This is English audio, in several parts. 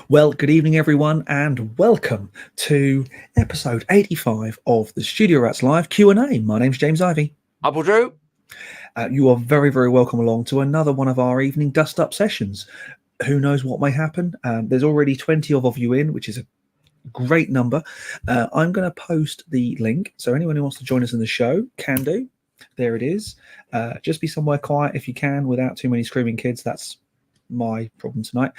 Well, good evening, everyone, and welcome to episode 85 of the Studio Rats Live Q&A. My name's James Ivy. Apple Drew. You are very, very welcome along to another one of our evening dust-up sessions. Who knows what may happen? There's already 20 of you in, which is a great number. I'm going to post the link, so anyone who wants to join us in the show can do. There it is. Just be somewhere quiet if you can, without too many screaming kids. That's my problem tonight.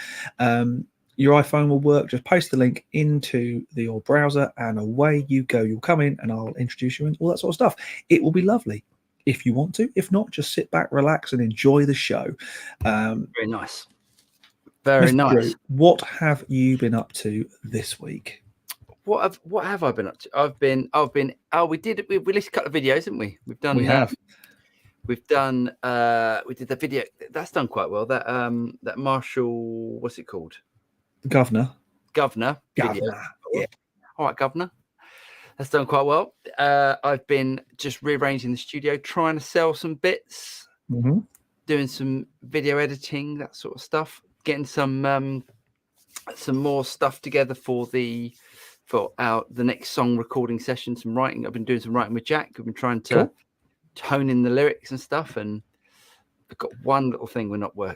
Your iPhone will work. Just post the link into your browser and away you go. You'll come in and I'll introduce you and all that sort of stuff. It will be lovely if you want to. If not, just sit back, relax and enjoy the show. Very nice. Very Mr. nice. Drew, what have you been up to this week? What have I been up to? We released a couple of videos, didn't we? We did the video that's done quite well. That Marshall, what's it called? Governor. Video. Yeah. All right, Governor. That's done quite well. I've been just rearranging the studio, trying to sell some bits, doing some video editing, that sort of stuff, getting some more stuff together for the next song recording session. Some writing. I've been doing some writing with Jack. We've been trying to hone in the lyrics and stuff, and we've got one little thing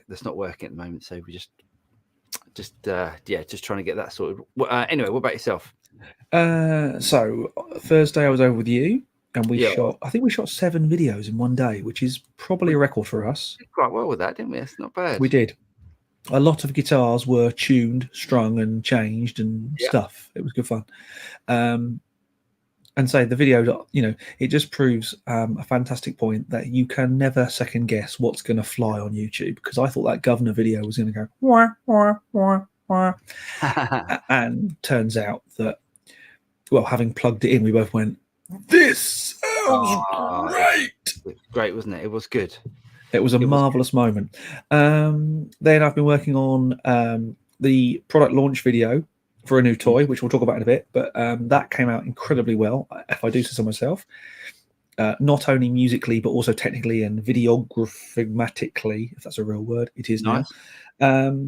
that's not working at the moment. So we just trying to get that sorted. Anyway, what about yourself? So Thursday I was over with you and we shot 7 videos in one day, which is probably a record for us. We did quite well with that, didn't we? It's not bad. We did. A lot of guitars were tuned, strung and changed and stuff. It was good fun. And so the video, it just proves a fantastic point that you can never second guess what's going to fly on YouTube, because I thought that Governor video was going to go wah, wah, wah, wah. And turns out that, well, having plugged it in, we both went, "This sounds great!" It was great, wasn't it? It was good. It was a marvelous moment. Then I've been working on the product launch video for a new toy, which we'll talk about in a bit, but that came out incredibly well, if I do say so myself. Not only musically, but also technically and videographimatically, if that's a real word. It is nice. Now.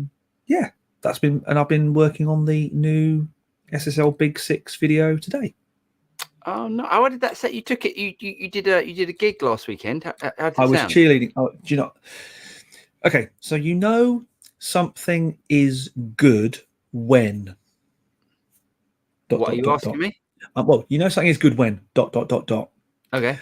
That's been, and I've been working on the new SSL Big 6 video today. Oh no! How did that set? You took it. You did a gig last weekend. How did it I was sound? cheerleading. Oh, do you know? Okay, so something is good when. What are you asking me? Well, something is good when. ... Okay.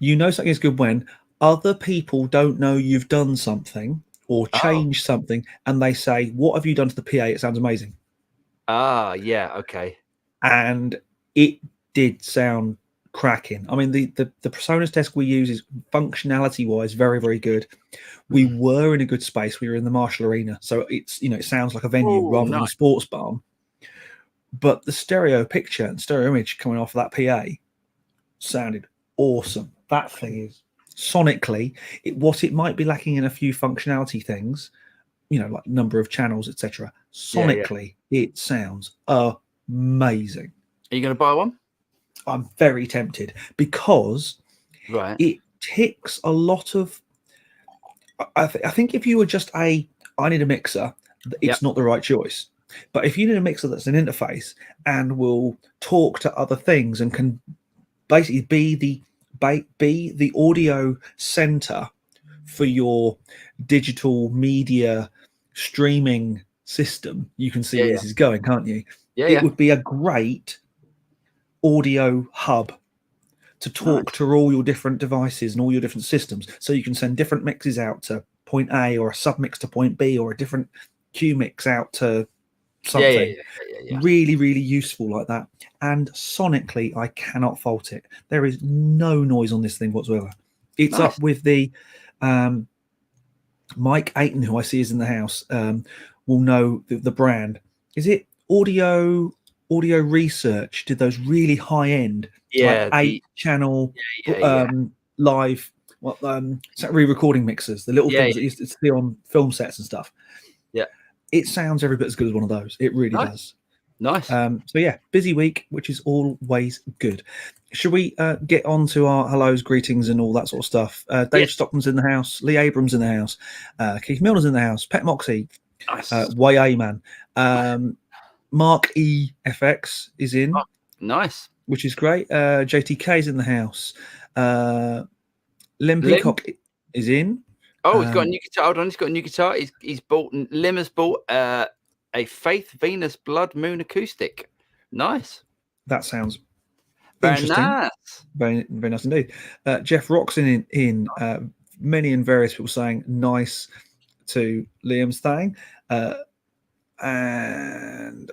Something is good when other people don't know you've done something or changed something, and they say, "What have you done to the PA? It sounds amazing." Ah, yeah, okay. And it did sound cracking. I mean, the PreSonus desk we use is functionality-wise very, very good. We were in a good space. We were in the Marshall Arena, so it's it sounds like a venue rather than a sports barn. But the stereo picture and stereo image coming off of that PA sounded awesome. That thing is sonically, what it might be lacking in a few functionality things, like number of channels, etc. Sonically, it sounds amazing. Are you going to buy one? I'm very tempted because it ticks a lot of. I think if you were just I need a mixer, it's not the right choice. But if you need a mixer that's an interface and will talk to other things and can basically be the audio center for your digital media streaming system, you can see where this is going, can't you? It would be a great audio hub to talk to all your different devices and all your different systems, so you can send different mixes out to point A or a submix to point B or a different Q mix out to something really, really useful like that. And sonically, I cannot fault it. There is no noise on this thing whatsoever. It's up with the Mike Aiton, who I see is in the house, will know the brand. Is it Audio Research? Did those really high end, 8-channel live re-recording mixers, the little things that you used to see on film sets and stuff. It sounds every bit as good as one of those. It really does. Nice. Busy week, which is always good. Should we get on to our hellos, greetings, and all that sort of stuff? Dave Stockman's in the house. Lee Abrams in the house. Keith Milner's in the house. Pet Moxie. Nice. YA Man. Mark E FX is in. Oh, nice. Which is great. JTK is in the house. Lim Peacock is in. Oh, he's got a new guitar. Hold on, he's got a new guitar. He's bought. Lim has bought a Faith Venus Blood Moon acoustic. Nice. That sounds very interesting. Nice. Very, very nice indeed. Jeff Rock's in. Many and various people saying nice to Liam's thing. And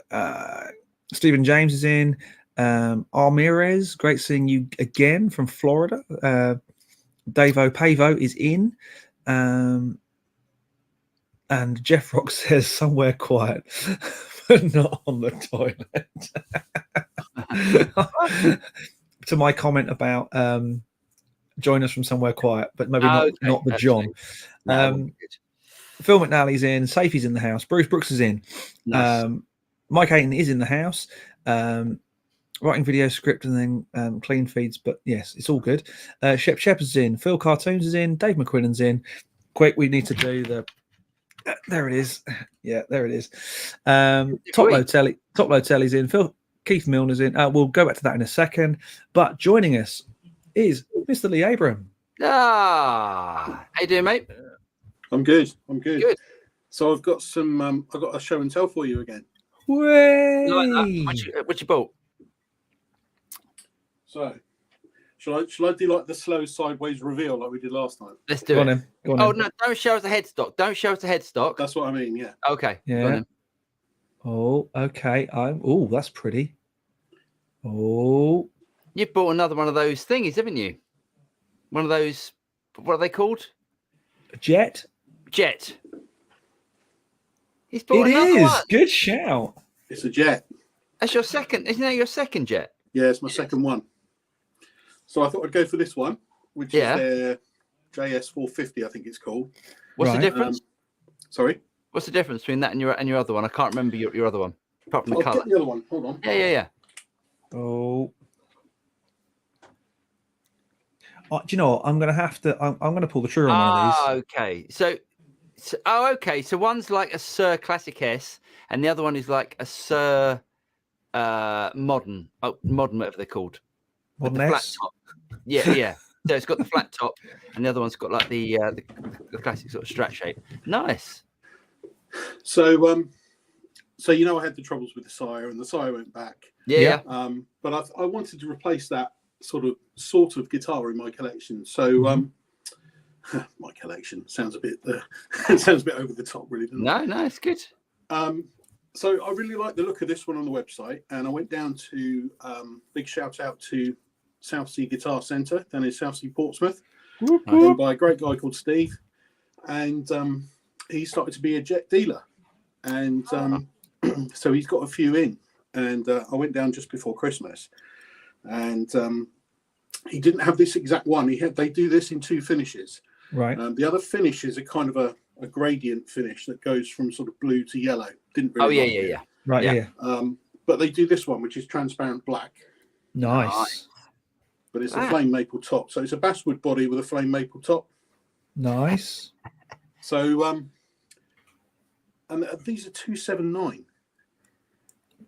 Stephen James is in. Armirez, great seeing you again from Florida. Davo Pavo is in. And Jeff Rock says somewhere quiet, but not on the toilet. To my comment about join us from somewhere quiet, but maybe not the John. Phil McNally's in. Safey's in the house. Bruce Brooks is in. Nice. Mike Hayton is in the house. Writing video script and then clean feeds, but yes, it's all good. Shep Shepherd's in. Phil Cartoons is in. Dave McQuillan's in. Quick, we need to do the. There it is. Yeah, there it is. Top Load Telly's in. Keith Milner's in. We'll go back to that in a second. But joining us is Mr. Lee Abram. How you doing, mate? I'm good. Good. So I've got some. I've got a show and tell for you again. Way. What you bought? So, shall I do like the slow sideways reveal like we did last time? Let's do it. Go on no, don't show us the headstock. Don't show us the headstock. That's what I mean. Yeah. Okay. Yeah. Oh, okay. Oh, that's pretty. Oh. You bought another one of those thingies, haven't you? One of those. What are they called? Jet. He's bought another one. Good shout. It's a Jet. That's your second. Isn't that your second Jet? Yeah, it's my second one. So I thought I'd go for this one, which is their JS450, I think it's called. What's the difference? Sorry? What's the difference between that and your other one? I can't remember your other one, apart from the colour. Get the other one. Hold on. Yeah. Oh. Do you know what? I'm going to have to. I'm going to pull the trigger on one of these. Okay. Okay. So one's like a Sir Classic S, and the other one is like a Sir Modern, whatever they're called. Modern the S? flat top. Yeah. So it's got the flat top, and the other one's got like the classic sort of Strat shape. Nice. So you know I had the troubles with the sire, and the sire went back. Yeah. But I wanted to replace that sort of guitar in my collection. So my collection sounds a bit over the top, really. Doesn't it? No, it's good. So I really like the look of this one on the website, and I went down to big shout out to Southsea Guitar Centre down in Southsea Portsmouth, run by a great guy called Steve, and he started to be a Jet dealer, and so he's got a few in, and I went down just before Christmas, and he didn't have this exact one. They do this in two finishes. Right. The other finishes are kind of a gradient finish that goes from sort of blue to yellow. Didn't really yeah. Right, yeah. But they do this one, which is transparent black. Nice. But it's a flame maple top. So it's a basswood body with a flame maple top. Nice. So, and these are 279.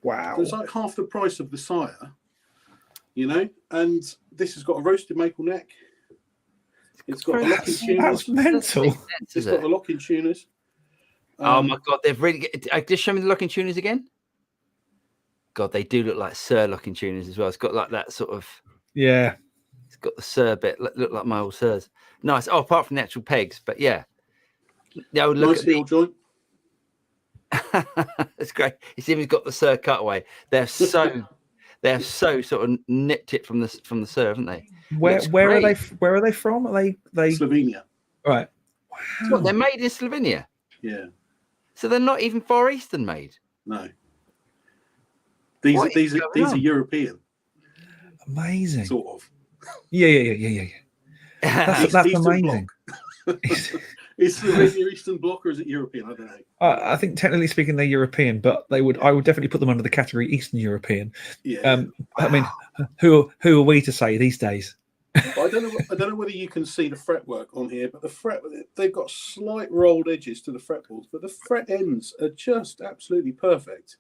Wow. So it's like half the price of the sire, and this has got a roasted maple neck. It's got the locking tuners. That's mental. It's got the locking tuners. Oh my God, they've really. Just show me the locking tuners again. God, they do look like Sir locking tuners as well. It's got like that sort of. Yeah. It's got the Sir bit. Look like my old Sirs. Nice. Oh, apart from the actual pegs, but yeah. No, look nice at the joint. It's great. It's even got the Sir cutaway. They're so sort of nipped it from the Sir, haven't they? Where are they? Where are they from? Are they Slovenia? Right. Wow. What, they're made in Slovenia. Yeah. So they're not even Far Eastern made. No. These are European. Amazing. Sort of. Yeah. That's amazing. Is Slovenia Eastern Bloc or is it European? I don't know. I think technically speaking they're European, but I would definitely put them under the category Eastern European. Yeah. I mean, who are we to say these days? I don't know whether you can see the fretwork on here, but they've got slight rolled edges to the fretboards, but the fret ends are just absolutely perfect.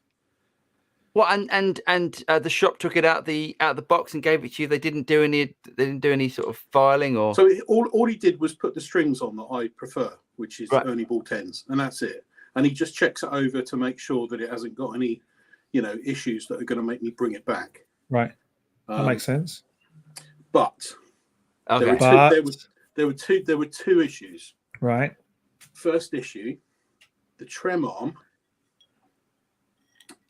Well, and the shop took it out the box and gave it to you. They didn't do any sort of filing or. So all he did was put the strings on that I prefer, which is Ernie Ball 10s, and that's it. And he just checks it over to make sure that it hasn't got any, issues that are going to make me bring it back. Right, that makes sense. But okay. there were two issues. Right. First issue, the trem arm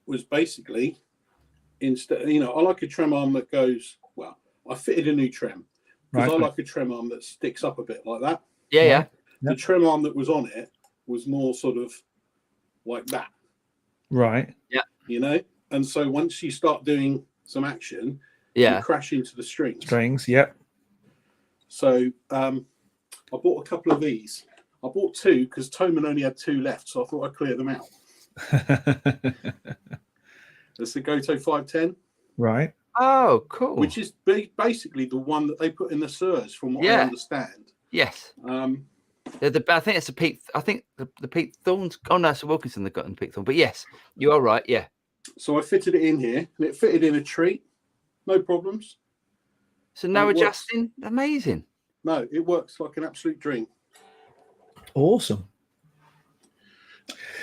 was basically instead. I like a trem arm that goes well. I fitted a new trem because I like a trem arm that sticks up a bit like that. Yeah. The trem arm that was on it was more sort of like that. Right. Yeah. And so once you start doing some action, you crash into the strings. Yep. So I bought a couple of these. I bought two because Toman only had two left, so I thought I'd clear them out. That's the Goto 510. Right. Oh, cool. Which is basically the one that they put in the SIRS, from what I understand. Yes. I think it's the Pete. I think the Pete Thorns. Oh no, it's Wilkinson that got in Pete Thorn. But yes, you are right. Yeah. So I fitted it in here, and it fitted in a treat, no problems. So no adjusting. Amazing. No, it works like an absolute dream. Awesome.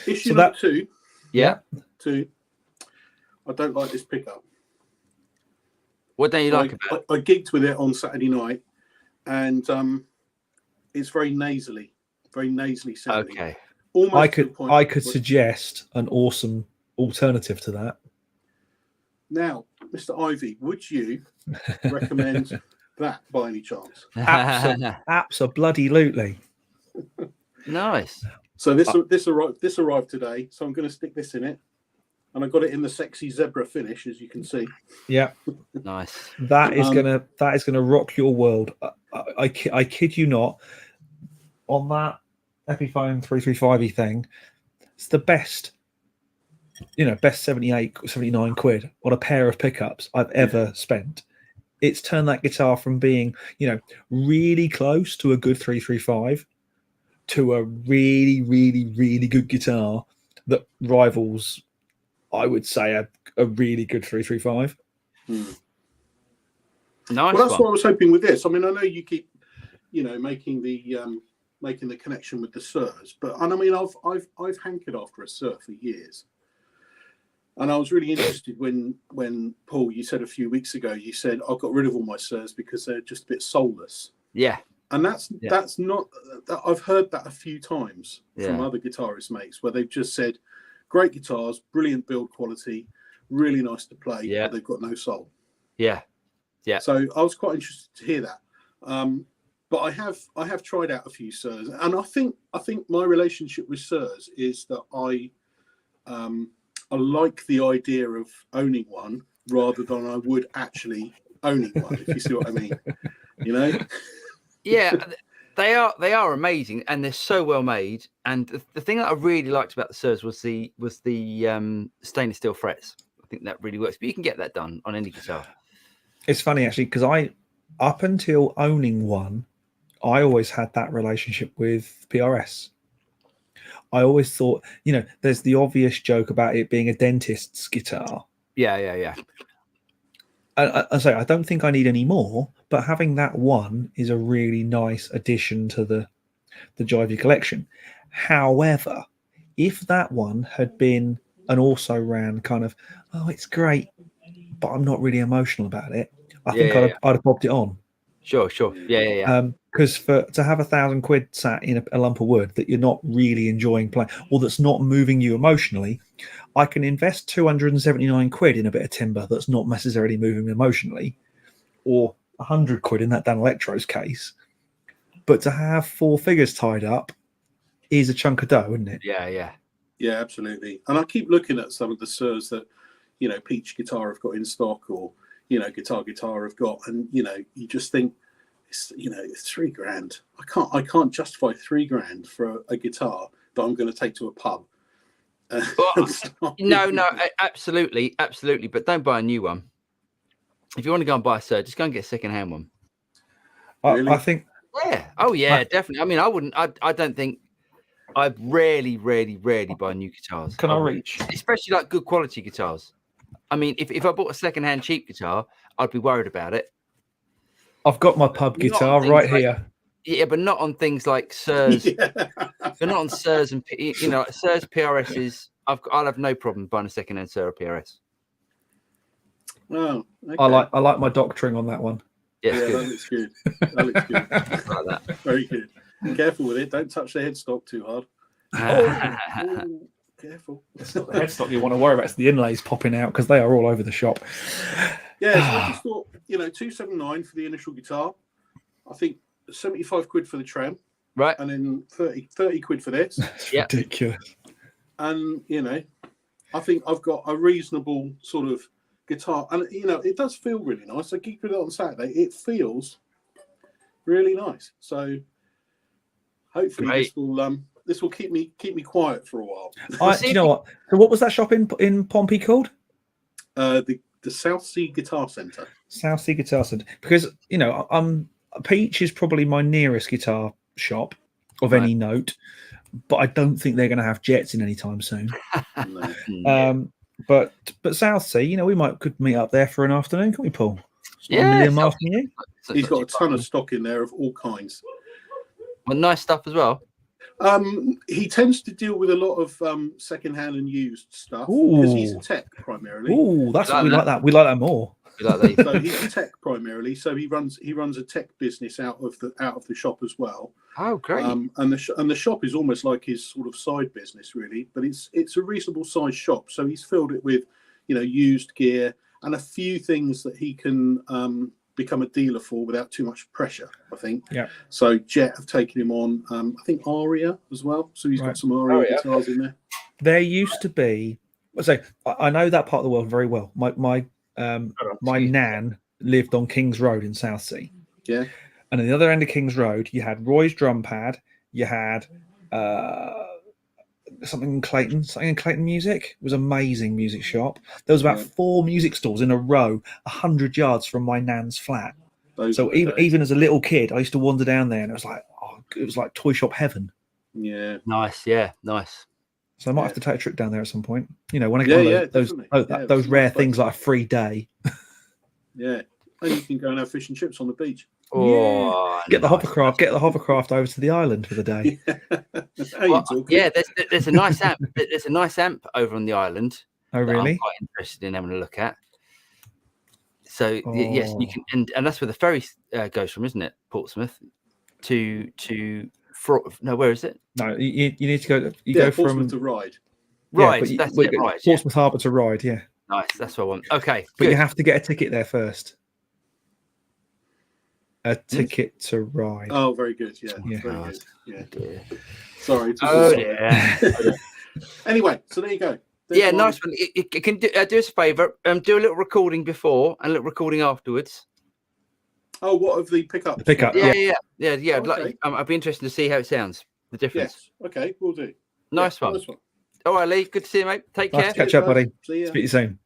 Issue number two. Yeah. Two. I don't like this pickup. What don't you like about it? I gigged with it on Saturday night, and it's very nasally sounding. Okay. Almost I could suggest an awesome alternative to that. Now, Mr. Ivy, would you recommend that by any chance? Absolutely. Nice. So this arrived today, so I'm going to stick this in it, and I got it in the sexy zebra finish, as you can see. Yeah. Nice. That is gonna rock your world. I kid you not. On that Epiphone 335 thing, it's the best. Best 78, 79 quid on a pair of pickups I've ever spent. It's turned that guitar from being, really close to a good 335 to a really, really, really good guitar that rivals, I would say, a really good 335. Nice. Well, that's what I was hoping with this. I mean, I know you keep, making the connection with the SIRS, but I've hankered after a SIR for years. And I was really interested when Paul, you said a few weeks ago, you said I've got rid of all my SIRS because they're just a bit soulless. Yeah. And that's not. I've heard that a few times from other guitarist mates where they've just said, "Great guitars, brilliant build quality, really nice to play, but they've got no soul." Yeah. So I was quite interested to hear that. But I have tried out a few SIRS, and I think my relationship with SIRS is that I like the idea of owning one rather than I would actually owning one, if you see what I mean. Yeah, they are amazing, and they're so well made. And the thing that I really liked about the SIRS was the stainless steel frets. I think that really works. But you can get that done on any guitar. It's funny actually, because up until owning one, I always had that relationship with PRS. I always thought, there's the obvious joke about it being a dentist's guitar. Yeah. I say I don't think I need any more, but having that one is a really nice addition to the Jivey collection. However, if that one had been an also ran kind of, it's great, but I'm not really emotional about it, I think I'd have popped it on. Sure. Yeah. Because to have £1,000 sat in a lump of wood that you're not really enjoying playing, or that's not moving you emotionally, I can invest £279 in a bit of timber that's not necessarily moving me emotionally, or £100 in that Dan Electro's case. But to have four figures tied up is a chunk of dough, isn't it? Yeah, absolutely. And I keep looking at some of the SIRS that Peach Guitar have got in stock, or Guitar have got, and you just think, it's $3,000. I can't justify $3,000 for a guitar that I'm going to take to a pub. No, absolutely, but don't buy a new one. If you want to go and buy a SIR, just go and get a second-hand one. Really? I think. Yeah. Oh yeah, definitely. I mean, I wouldn't. I don't think. I rarely buy new guitars. Can I reach? Especially like good quality guitars. I mean, if I bought a second-hand cheap guitar, I'd be worried about it. I've got my pub guitar right here. Yeah, but not on things like Sirs. But not on Sirs and Sirs PRSs. I'll have no problem buying a second-hand Sir or PRS. Oh, okay. I like my doctoring on that one. Yeah, that looks good. That looks good. Like that. Very good. Be careful with it. Don't touch the headstock too hard. Oh, careful. It's not the headstock you want to worry about. It's the inlays popping out because they are all over the shop. Yeah, so I just thought, $279 for the initial guitar. I think 75 quid for the tram. Right. And then 30 quid for this. That's ridiculous. And, I think I've got a reasonable sort of guitar. And, it does feel really nice. I geeked with it on Saturday. It feels really nice. So hopefully this will keep me quiet for a while. Do you know what? So what was that shop in Pompey called? The South Sea Guitar Centre. South Sea Guitar Centre. Because, Peach is probably my nearest guitar shop of any note, but I don't think they're going to have Jets in anytime soon. But South Sea, we could meet up there for an afternoon, can't we, Paul? It's not a million miles from you. He's got a ton of stock in there of all kinds. Well, nice stuff as well. He tends to deal with a lot of second-hand and used stuff because he's a tech primarily. Oh, that's what we like that. We like that more. So he's a tech primarily. So he runs a tech business out of the shop as well. Oh, great! And the shop is almost like his sort of side business, really. But it's a reasonable sized shop. So he's filled it with, used gear and a few things that he can become a dealer for without too much pressure, I think. Yeah. So Jet have taken him on. I think Aria as well. So he's got some Aria guitars in there. There used to be. So I know that part of the world very well. My nan lived on King's Road in Southsea. Yeah. And at the other end of King's Road, you had Roy's Drum Pad. You had something in Clayton Music. It was an amazing music shop. There was about 4 music stalls in a row, 100 yards from my nan's flat. So even as a little kid, I used to wander down there, and it was like toy shop heaven. Yeah. Nice. Yeah. Nice. So I might have to take a trip down there at some point. When I get those rare things like a free day. Yeah. And you can go and have fish and chips on the beach. Oh, get the hovercraft over to the island for the day. There's a nice amp. There's a nice amp over on the island. Oh, really? I'm quite interested in having a look at. So yes, you can, and that's where the ferry goes from, isn't it? Portsmouth to no, where is it? No, you need to go. Go from to Ryde. Right, that's it. Right, Portsmouth Harbour to Ryde. Yeah. Nice. That's what I want. Okay, but you have to get a ticket there first. A ticket to Ryde. Oh, very good. Yeah. Very good. Yeah. Sorry. Anyway, so there you go. Nice one. It can do us a favour. Do a little recording before and a little recording afterwards. Oh, what of the pickup? The pickup. Yeah. Okay. I'd be interested to see how it sounds. The difference. Yes. Okay, we'll do. Nice one. All right, Lee. Good to see you, mate. Take care. Catch up, buddy. See you. Speak to you soon.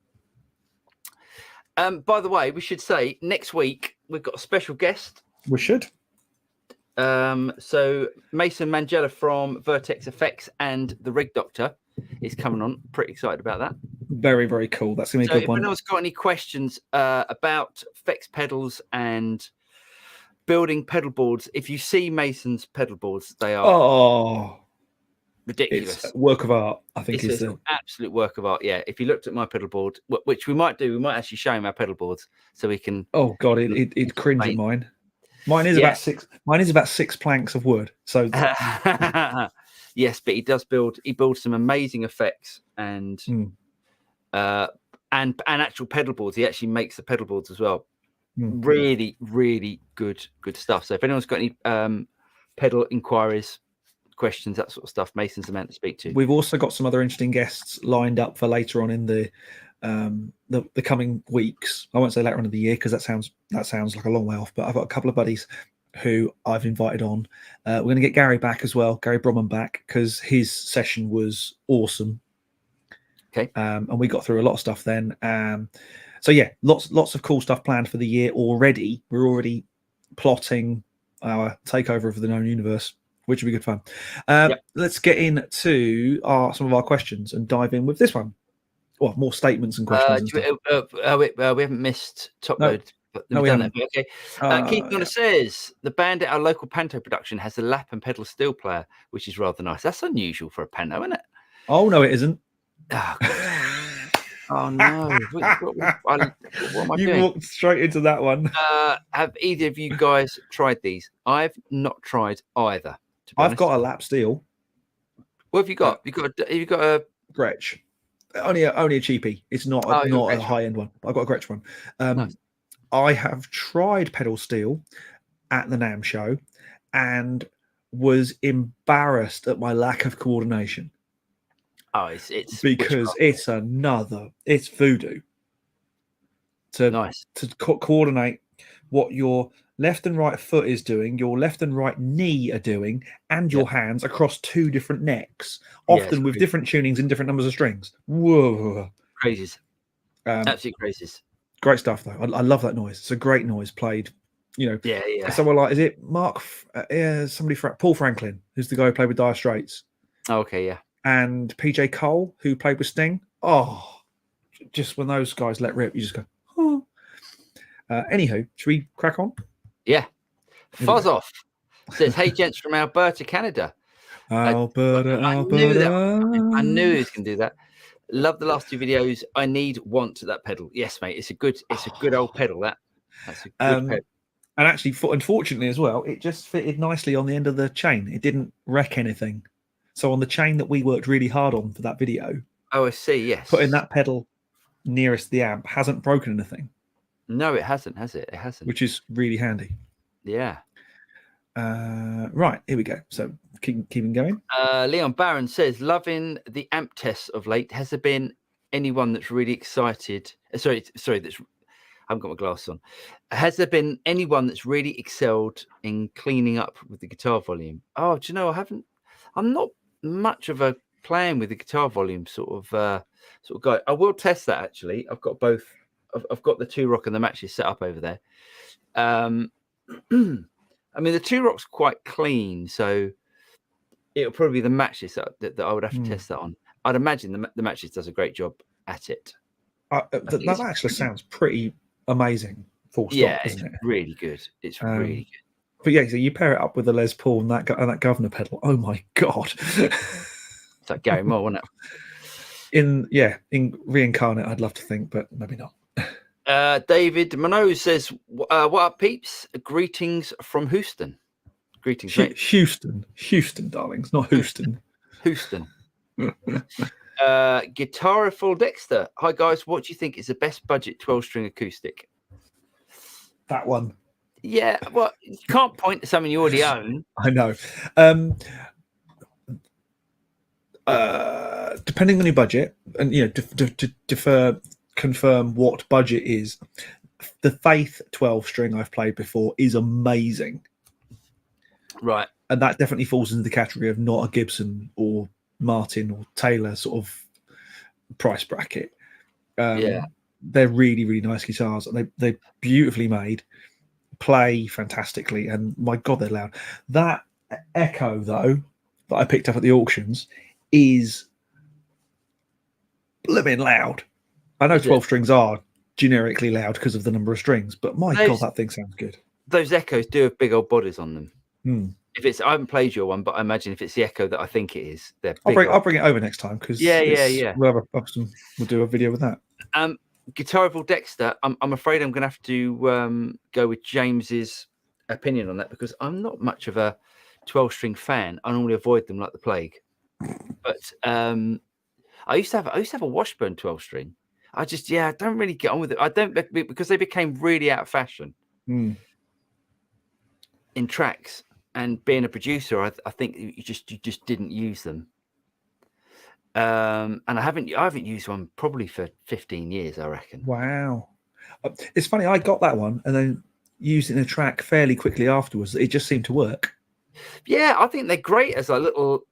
By the way, we should say next week we've got a special guest. We should. So Mason Mangella from Vertex Effects and the Rig Doctor is coming on. Pretty excited about that. Very, very cool. That's going to be a good one. If anyone's got any questions about effects pedals and building pedal boards, if you see Mason's pedal boards, they are ridiculous. It's a work of art, I think. It's an absolute work of art. Yeah. If you looked at my pedal board, which we might do, we might actually show him our pedal boards so we can. Oh God, it cringe at mine. Mine is about 6. Mine is about 6 planks of wood. So yes, but he builds some amazing effects and actual pedal boards. He actually makes the pedal boards as well. Really, really good stuff. So if anyone's got any pedal inquiries, questions, that sort of stuff, Mason's the man to speak to. We've also got some other interesting guests lined up for later on in the coming weeks. I won't say later on in the year because that sounds like a long way off, but I've got a couple of buddies who I've invited on. We're going to get Gary back as well, Gary Bromman back, because his session was awesome. Okay. And we got through a lot of stuff then. So yeah, lots of cool stuff planned for the year already. We're already plotting our takeover of the known universe, which will be good fun. Yep. Let's get into some of our questions and dive in with this one. Well, more statements and questions. We haven't missed top load. No, we haven't. Okay. Keith Connor says the band at our local Panto production has a lap and pedal steel player, which is rather nice. That's unusual for a Panto, isn't it? Oh no, it isn't. Oh no! What am I you doing? walked straight into that one. Have either of you guys tried these? I've not tried either. I've got a lap steel. What have you got? Have you got a Gretsch? Only a cheapie. It's not a high end one. I've got a Gretsch one. Nice. I have tried pedal steel at the NAMM show and was embarrassed at my lack of coordination. Oh, it's because it's voodoo to coordinate what your left and right foot is doing, your left and right knee are doing, and your hands across two different necks, often with different tunings and different numbers of strings. Whoa, crazies, absolute crazies. Great stuff though. I love that noise. It's a great noise played. Someone like, is it Mark? Paul Franklin, who's the guy who played with Dire Straits. Oh, okay, yeah. And PJ Cole, who played with Sting. Oh, just when those guys let rip, you just go, oh. Anywho, should we crack on? Yeah. Fuzz off says, hey, gents from Alberta, Canada. Alberta. I knew he was going to do that. Love the last two videos. I want that pedal. Yes, mate. It's a good old pedal. That's a good pedal. And actually, unfortunately as well, it just fitted nicely on the end of the chain. It didn't wreck anything. So on the chain that we worked really hard on for that video. Oh, I see. Yes. Putting that pedal nearest the amp hasn't broken anything. No, it hasn't, has it? It hasn't. Which is really handy. Yeah. Right, here we go. So keeping going. Leon Barron says, loving the amp tests of late. Has there been anyone that's really excited? Sorry, I haven't got my glasses on. Has there been anyone that's really excelled in cleaning up with the guitar volume? Oh, do you know, I'm not much of a playing with the guitar volume sort of guy. I will test that actually. I've got both. I've got the 2-rock and the matches set up over there. I mean, the 2-rock's quite clean, so it'll probably be the matches that I would have to test that on. I'd imagine the matches does a great job at it. That actually sounds pretty amazing. Full stop, isn't it? Really good. It's really good. But yeah, so you pair it up with the Les Paul and that governor pedal. Oh my god! It's like Gary Moore, wasn't it? In Reincarnate, I'd love to think, but maybe not. David Monod says, "What up, peeps? Greetings from Houston. Greetings, mate. Houston, darlings, not Houston. Houston." Guitariful Dexter. Hi guys, what do you think is the best budget 12-string acoustic? That one. Yeah, well, you can't point to something you already own. I know. Depending on your budget, and to confirm what budget is, the Faith 12-string I've played before is amazing. Right. And that definitely falls into the category of not a Gibson or Martin or Taylor sort of price bracket. They're really, really nice guitars. They're beautifully made, play fantastically, and my god, they're loud. That Echo though that I picked up at the auctions is blimmin' loud. I know 12 strings are generically loud because of the number of strings, but my god, that thing sounds good. Those Echoes do have big old bodies on them. If I haven't played your one, but I imagine if it's the Echo that I think it is, they're big. I'll bring it over next time because we'll do a video with that. Guitariful Dexter, I'm afraid I'm going to have to go with James's opinion on that because I'm not much of a 12-string fan. I normally avoid them like the plague. But I used to have a Washburn 12-string. I don't really get on with it. I don't, because they became really out of fashion in tracks. And being a producer, I think you just didn't use them. And I haven't used one probably for 15 years, I reckon. Wow. It's funny, I got that one and then used it in a track fairly quickly afterwards. It just seemed to work. Yeah, I think they're great as a little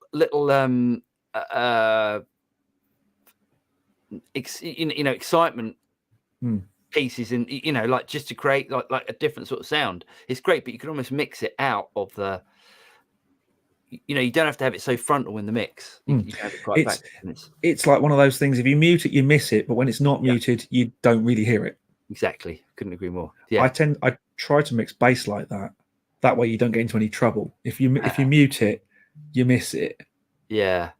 excitement pieces and like just to create like a different sort of sound. It's great, but you can almost mix it out of the. You don't have to have it so frontal in the mix. You can have it quite back. It's like one of those things. If you mute it, you miss it, but when it's not muted, you don't really hear it. Exactly. Couldn't agree more. Yeah. I try to mix bass like that. That way you don't get into any trouble. If you mute it, you miss it. Yeah.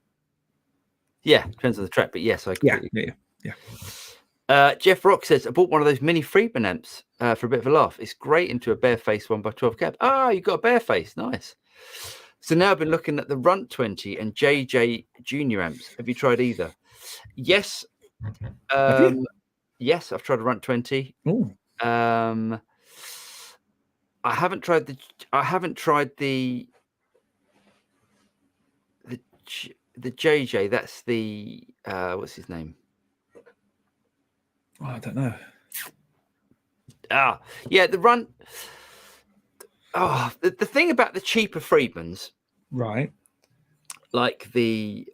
Yeah. Depends on the track, but yes, I completely. Yeah. Jeff Rock says, I bought one of those mini Friedman amps for a bit of a laugh. It's great into a bareface 1x12 cab. Oh, you got a bareface. Nice. So now I've been looking at the Runt 20 and JJ Junior amps. Have you tried either? Yes. Yes, I've tried a Runt 20. Ooh. I haven't tried the JJ. That's the what's his name? Oh, I don't know. Yeah, the Runt. The thing about the cheaper Friedmans, right? Like the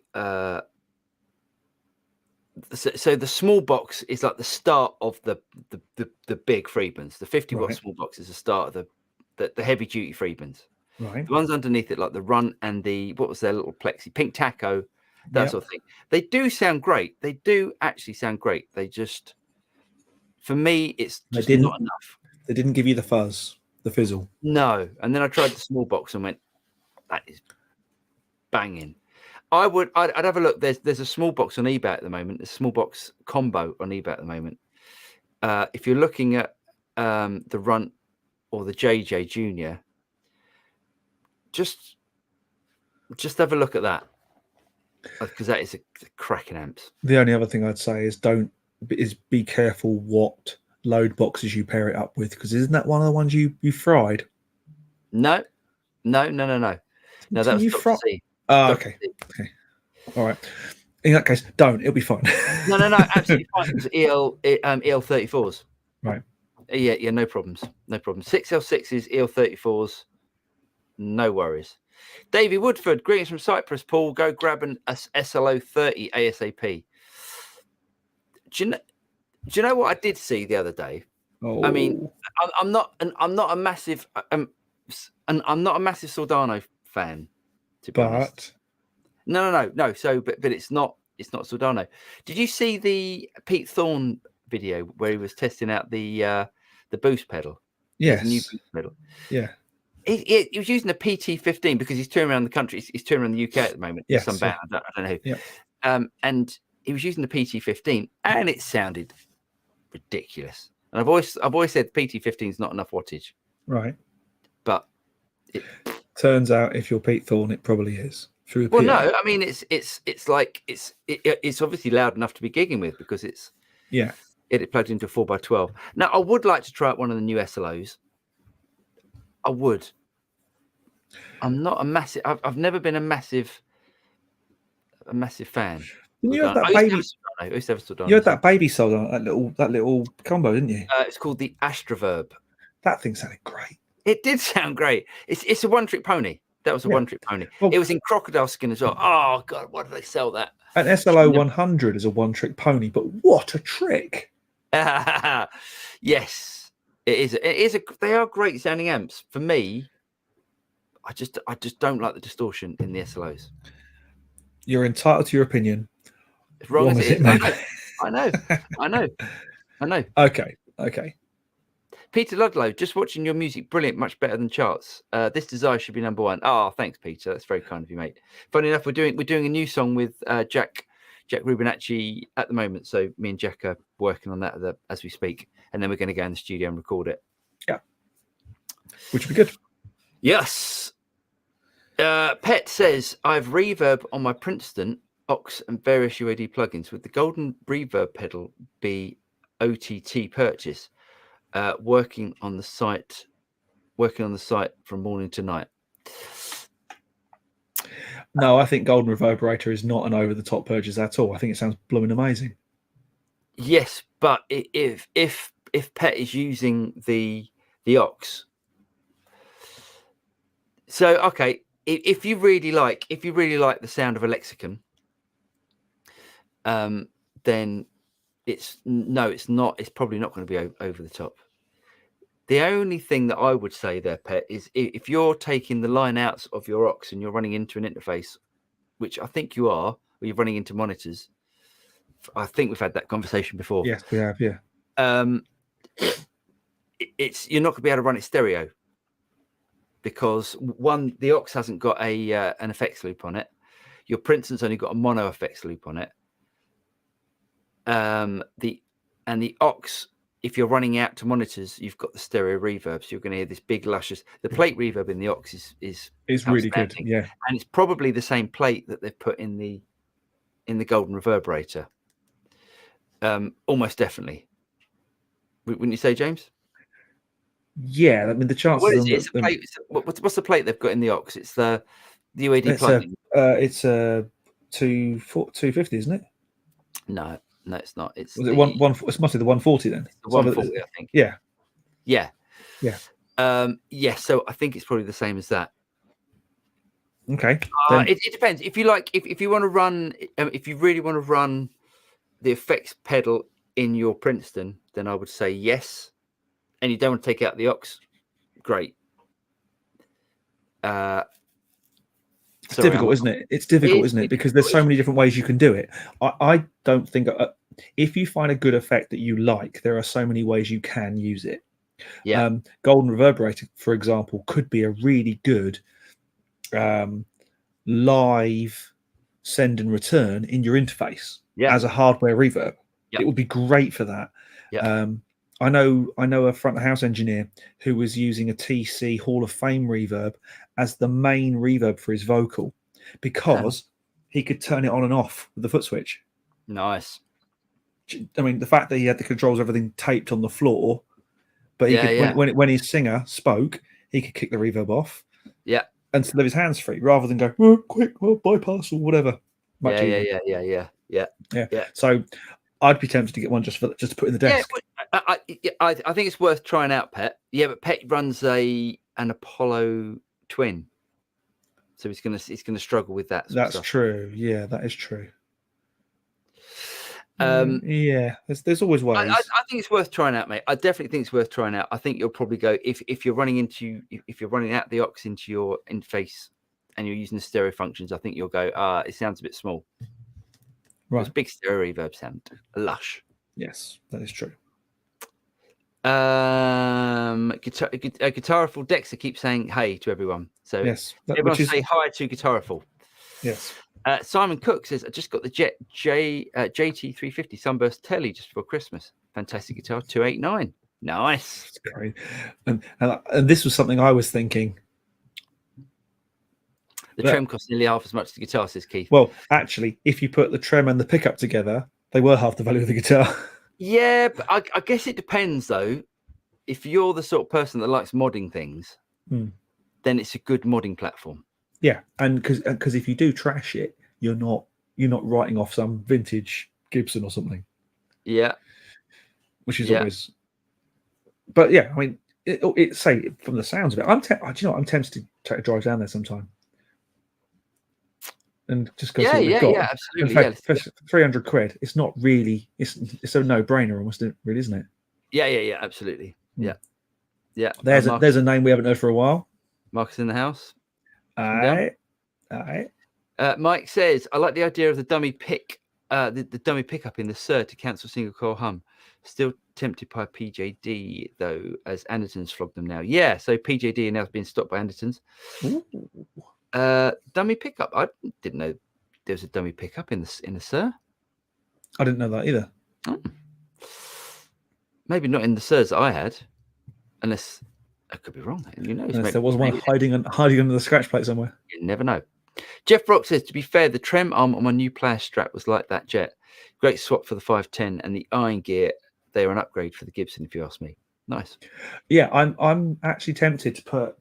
so the small box is like the start of the big Friedmans. The 50-watt small box is the start of the heavy duty Friedmans. Right. The ones underneath it, like the Runt and the what was their little plexi pink taco, that sort of thing. They do sound great. They do actually sound great. They just, for me, it's just not enough. They didn't give you the fuzz, the fizzle. No. And then I tried the small box and went, that is banging. I'd have a look. There's a small box on eBay at the moment. A small box combo on eBay at the moment. If you're looking at the Runt or the JJ Junior, just have a look at that, because that is a cracking amps. The only other thing I'd say is be careful what load boxes you pair it up with, because isn't that one of the ones you fried? No. That was Dr. C. Oh, okay. All right. In that case, don't. It'll be fine. No, absolutely fine. It was EL34s. Right. Yeah, no problems. 6L6s, EL34s, no worries. Davey Woodford, greetings from Cyprus. Paul, go grab an SLO30 ASAP. Do you know what I did see the other day? Oh. I mean, I'm not a massive Soldano fan, to be honest. No. So, but it's not Soldano. Did you see the Pete Thorne video where he was testing out the boost pedal? Yes. New boost pedal. Yeah. He was using a PT15 because he's touring around the country. He's touring around the UK at the moment. Yes. Some band, I don't know who. Yeah. And he was using the PT15, and it sounded ridiculous. And I've always said PT15 is not enough wattage. Right. But it turns out, if you're Pete Thorne, it probably is. Well, no, I mean it's obviously loud enough to be gigging with, because it's it plugged into a 4x12. Now I would like to try out one of the new SLOs. I would. I'm not a massive. I've never been a massive fan. You had that baby. You had that baby Soldano, that little combo, didn't you? It's called the Reverb. That thing sounded great. It did sound great. It's a one-trick pony. That was a one-trick pony. Well, it was in crocodile skin as well. Oh God, why did they sell that? An SLO 100 is a one-trick pony, but what a trick! Yes, it is. They are great sounding amps. For me, I just don't like the distortion in the SLOs. You're entitled to your opinion. As wrong as it is. I know. Okay. Peter Ludlow, just watching your music, brilliant, much better than charts. This desire should be number one. Oh, thanks, Peter. That's very kind of you, mate. Funny enough, we're doing a new song with Jack Rubinacci at the moment. So me and Jack are working on that as we speak, and then we're going to go in the studio and record it. Yeah, which would be good. Yes. Pet says, I've Reverb on my Princeton, Aux, and various UAD plugins. Would the golden Reverb pedal be OTT purchase? Working on the site from morning to night. No, I think Golden Reverberator is not an over-the-top purchase at all. I think it sounds blooming amazing. Yes, but if Pet is using the Aux, so okay. If you really like the sound of a Lexicon, then It's not. It's probably not going to be over the top. The only thing that I would say there, Pet, is if you're taking the line outs of your aux and you're running into an interface, which I think you are, or you're running into monitors. I think we've had that conversation before. Yes, we have. Yeah. You're not going to be able to run it stereo because the aux hasn't got an effects loop on it. Your Princeton's only got a mono effects loop on it. The aux, if you're running out to monitors, you've got the stereo reverb, so you're going to hear this big luscious. The plate reverb in the aux is really good. Yeah, and it's probably the same plate that they've put in the golden reverberator. Almost definitely. Wouldn't you say, James? Yeah, I mean the chances. What's the plate they've got in the aux? It's the UAD plate. It's a 250, isn't it? No, it's not. It's it one? It must be the 140 then. It's the 140, I think. Yeah. So I think it's probably the same as that. Okay. It depends. If you like, if you want to run, if you really want to run the effects pedal in your Princeton, then I would say yes. And you don't want to take out the aux, great. It's difficult, isn't it? It's difficult, isn't it? Because there's so many different ways you can do it. I don't think if you find a good effect that you like, there are so many ways you can use it. Yeah. Golden Reverberator, for example, could be a really good live send and return in your interface as a hardware reverb. It would be great for that. I know a front of house engineer who was using a TC Hall of Fame reverb as the main reverb for his vocal because he could turn it on and off with the foot switch. Nice. I mean, the fact that he had the controls, everything taped on the floor, but he could, when his singer spoke, he could kick the reverb off. Yeah. And still have his hands free rather than go, quick, bypass or whatever. Yeah. So I'd be tempted to get one just to put in the desk. I think it's worth trying out, Pet. Yeah, but Pet runs an Apollo twin, so he's gonna struggle with that. That's true. Yeah, that is true. There's always ways. I think it's worth trying out, mate. I definitely think it's worth trying out. I think you'll probably go if you're running out the aux into your interface and you're using the stereo functions. I think you'll go. It sounds a bit small. Right. Those big stereo reverb sound lush. Yes, that is true. Guitarful Dexter keeps saying hey to everyone. So yes, everyone say hi to Guitarful. Yes. Simon Cook says I just got the JT350 Sunburst Telly just for Christmas. Fantastic guitar, 289. Nice. That's great. And this was something I was thinking. The trem costs nearly half as much as the guitar, says Keith. Well, actually, if you put the trem and the pickup together, they were half the value of the guitar. Yeah, but I guess it depends, though. If you're the sort of person that likes modding things, then it's a good modding platform. Yeah, and because if you do trash it, you're not writing off some vintage Gibson or something. Yeah, which is always. But yeah, I mean, it say from the sounds of it, I'm tempted to take a drive down there sometime. And just go see what we've got. Yeah, absolutely. In fact, for 300 quid, it's not really. It's a no-brainer, almost, really, isn't it? Yeah, absolutely. Yeah. There's a name we haven't heard for a while. Marcus in the house. All right. Mike says, I like the idea of the dummy pick, the dummy pickup in the SIR to cancel single coil hum. Still tempted by PJD though, as Andertons flogged them now. Yeah, so PJD are now being stopped by Andertons. Dummy pickup. I didn't know there was a dummy pickup in the SIR. I didn't know that either. Maybe not in the SIRs that I had, unless I could be wrong. You know, there was one hiding under the scratch plate somewhere. You never know. Jeff Brock says, to be fair, the trem arm on my new player strap was like that jet. Great swap for the 510 and the iron gear. They are an upgrade for the Gibson, if you ask me. Nice. Yeah, I'm actually tempted to put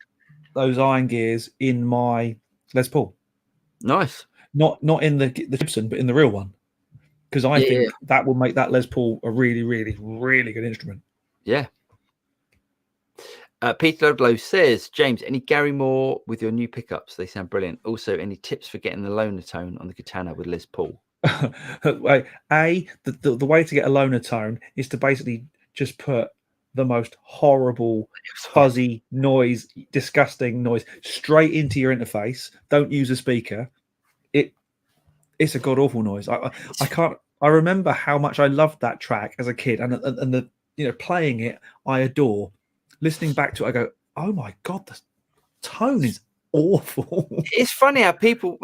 those iron gears in my Les Paul. Nice. Not in the Gibson, but in the real one, because I think that will make that Les Paul a really, really, really good instrument. Yeah. Peter Ludlow says, James, any Gary Moore with your new pickups? They sound brilliant. Also, any tips for getting the loner tone on the Katana with Les Paul? The way to get a loner tone is to basically just put the most horrible, fuzzy noise, disgusting noise straight into your interface. Don't use a speaker. It's a god awful noise. I can't. I remember how much I loved that track as a kid, and the playing it, I adore. Listening back to it, I go, oh my god, the tone is awful. It's funny how people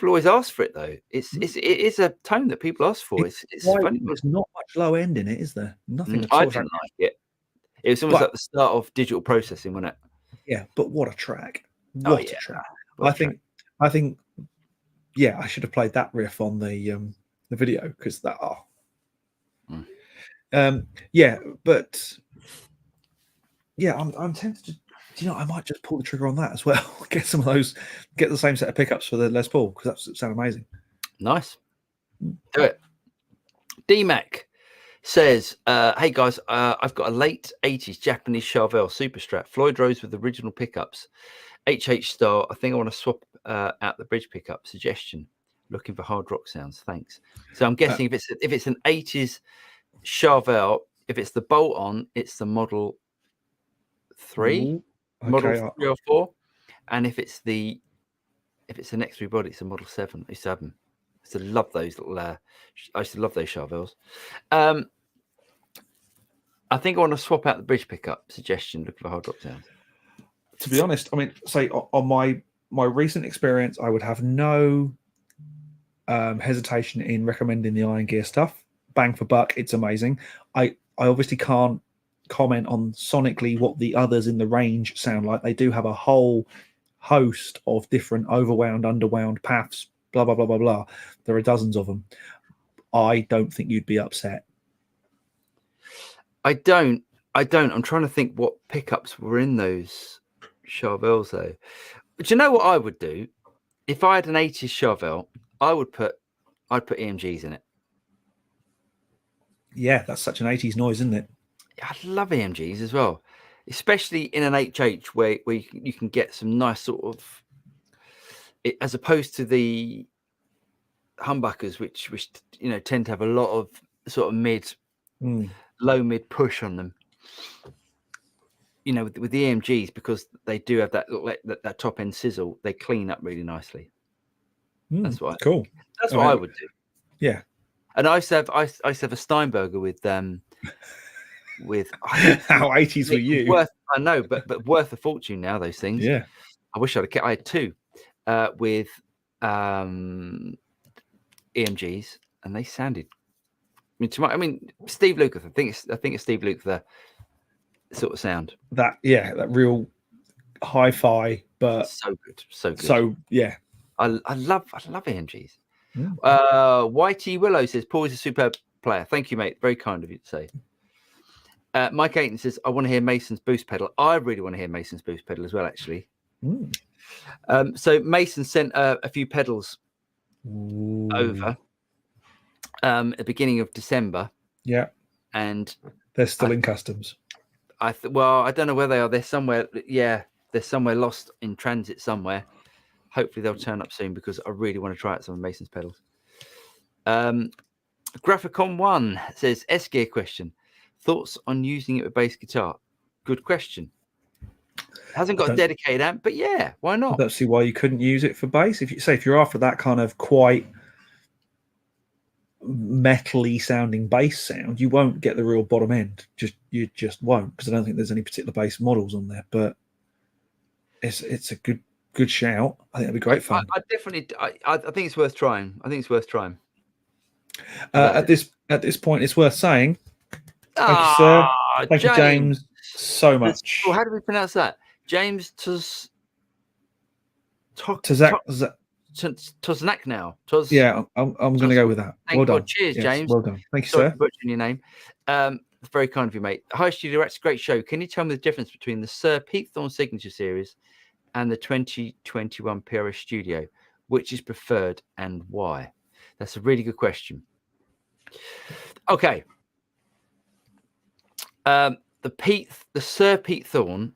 always ask for it though. It is a tone that people ask for. It's funny. There's not much low end in it, is there? Nothing. I didn't like it. It was almost like the start of digital processing, wasn't it? Yeah, but what a track! What a track! I think, yeah, I should have played that riff on the video because that. Yeah, but yeah, I'm tempted to. I might just pull the trigger on that as well. Get some of those. Get the same set of pickups for the Les Paul because that sounds amazing. Nice. Do it. DMAC says, hey guys, I've got a late 80s Japanese Charvel Super Strat, Floyd Rose with original pickups, HH style. I think I want to swap out the bridge pickup. Suggestion. Looking for hard rock sounds. Thanks. So I'm guessing if it's an 80s Charvel, if it's the bolt on, it's the Model 3, Model 3 or 4, and if it's an X3 body, it's a Model 7. I used to love those little. I used to love those Charvels. I think I want to swap out the bridge pickup. Suggestion. Looking for hard rock sounds. To be honest, I mean, say on my recent experience, I would have no hesitation in recommending the Iron Gear stuff. Bang for buck, it's amazing. I obviously can't comment on sonically what the others in the range sound like. They do have a whole host of different overwound, underwound paths, blah blah blah blah blah. There are dozens of them. I don't think you'd be upset. I don't. I'm trying to think what pickups were in those Charvels though. But you know what I would do if I had an 80s Charvel? I'd put EMGs in it. Yeah, that's such an 80s noise, isn't it? I love EMGs as well, especially in an HH where you can get some nice sort of, as opposed to the humbuckers, which tend to have a lot of sort of low mid push on them. With the EMGs, because they do have that top end sizzle, they clean up really nicely. That's what cool. That's what I would do. Yeah. And I used to have a Steinberger with how 80s were you? I know, but worth a fortune now. Those things. Yeah. I wish I'd have kept. I had two with EMGs, and they sounded. I mean, Steve Lukather. I think it's Steve Lukather sort of sound. That real hi-fi, but so good. So yeah. I love EMGs. Whitey Willow says Paul is a superb player. Thank you, mate. Very kind of you to say. Mike Ayton says, I want to hear Mason's boost pedal. I really want to hear Mason's boost pedal as well, actually. So Mason sent a few pedals over at the beginning of December. Yeah. And they're still in customs. I don't know where they are. They're somewhere. Yeah, they're somewhere lost in transit somewhere. Hopefully they'll turn up soon because I really want to try out some of Mason's pedals. Graphicon 1 says, S-Gear question. Thoughts on using it with bass guitar? Good question. Hasn't got a dedicated amp, but yeah, why not? I don't see why you couldn't use it for bass. If you're after that kind of quite metally sounding bass sound, you won't get the real bottom end. You just won't, because I don't think there's any particular bass models on there. But it's a good shout. I think it'd be great fun. I definitely. I think it's worth trying. At this point, it's worth saying. Thank you, sir. Thank you, James, so much. How do we pronounce that? James Tosnak now. Yeah, I'm going to go with that. Well done. Cheers, James. Well done. Thank you, Sorry sir. for butchering your name. It's very kind of you, mate. Hi, Studio Rats. Great show. Can you tell me the difference between the Sir Pete Thorne Signature Series and the 2021 PRS Studio? Which is preferred and why? That's a really good question. Okay. The Sir Pete Thorne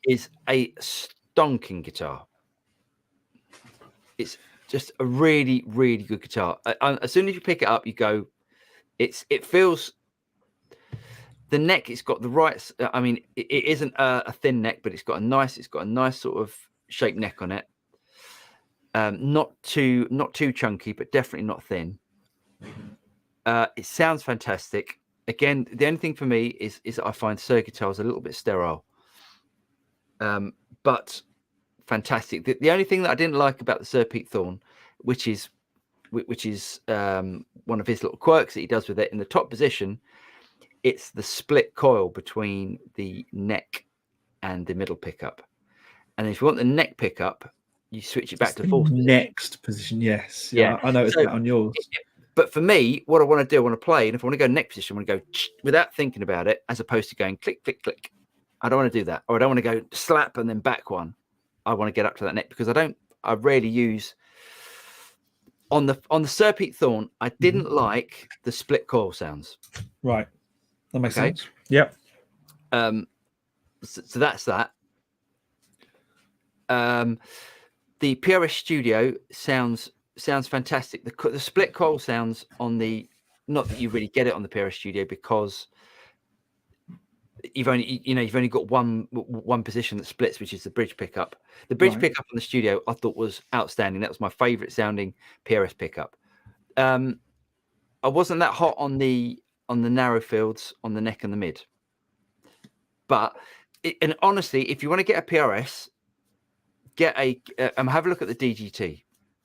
is a stonking guitar. It's just a really, really good guitar. As soon as you pick it up, you go, it feels, the neck, it's got the right, I mean, it isn't a thin neck, but it's got a nice sort of shaped neck on it. Not too chunky, but definitely not thin. It sounds fantastic. Again, the only thing for me is that I find Sir guitars a little bit sterile. But fantastic. The only thing that I didn't like about the Sir Pete Thorn, which is one of his little quirks that he does with it, in the top position, it's the split coil between the neck and the middle pickup. And if you want the neck pickup, you switch it back to fourth next position. Yes. Yeah. I noticed that on yours. But for me, what I want to do, I want to play, and if I want to go neck position, I want to go without thinking about it, as opposed to going click, click, click. I don't want to do that. Or I don't want to go slap and then back one. I want to get up to that neck, because I rarely use on the Sir Pete Thorn. I didn't like the split coil sounds. Right. That makes sense. Yep. So that's that. The PRS Studio sounds fantastic. The split coil sounds on the, not that you really get it on the PRS Studio, because you've only got one position that splits, which is the bridge pickup. The bridge pickup on the Studio I thought was outstanding. That was my favorite sounding PRS pickup. I wasn't that hot on the narrow fields on the neck and the mid, but and honestly, if you want to get a PRS, have a look at the DGT,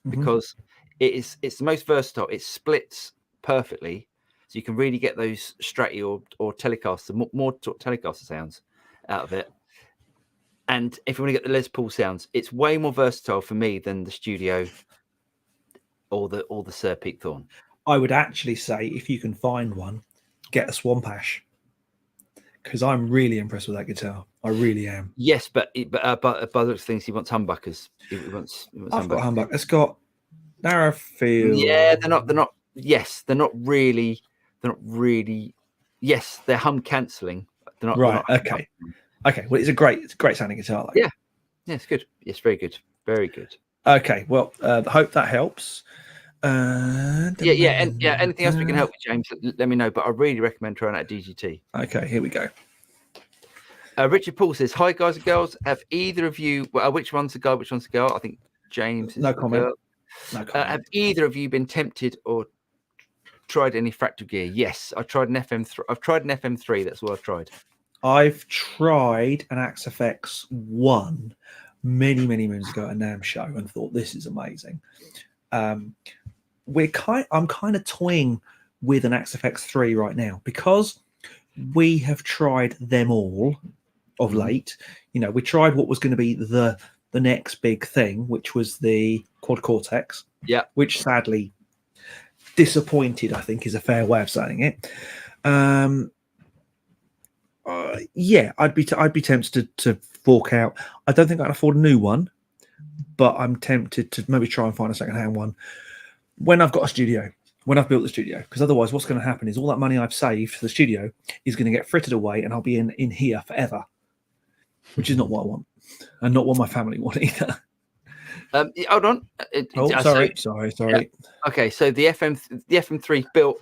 because it's the most versatile. It splits perfectly, so you can really get those Stratty or Telecaster, more Telecaster sounds out of it. And if you want to get the Les Paul sounds, it's way more versatile for me than the Studio or the Sir Pete Thorn. I would actually say, if you can find one, get a Swamp Ash, because I'm really impressed with that guitar. I really am. Yes, but by the things, he wants humbuckers. I've got humbucker. It's got narrow field. Yeah, they're not. Yes, they're not really. Yes, they're hum cancelling. They're not. Right. They're not okay. Well, it's a great sounding guitar. Yeah. It's good. It's very good. Very good. Okay. Well, hope that helps. Anything else we can help with, James, let me know. But I really recommend trying out DGT. Okay, here we go. Richard Paul says, "Hi guys and girls. Have either of you? Well, which one's a guy? Which one's a girl? I think James. No comment. No comment. Have either of you been tempted or tried any Fractal gear? Yes, I tried an FM3. I've tried an FM3. That's what I've tried. I've tried an Axe FX 1 many moons ago at a NAMM show and thought, this is amazing. I'm kind of toying with an Axe FX 3 right now, because we have tried them all of late. We tried what was going to be the next big thing, which was the Quad Cortex. Yeah. Which sadly disappointed, I think, is a fair way of saying it. I'd be tempted to fork out. I don't think I can afford a new one, but I'm tempted to maybe try and find a second-hand one when I've got a studio, when I've built the studio, because otherwise what's going to happen is all that money I've saved for the studio is going to get frittered away, and I'll be in here forever, which is not what I want, and not what my family want either. Hold on. Sorry. Yeah. Okay, so the FM3 built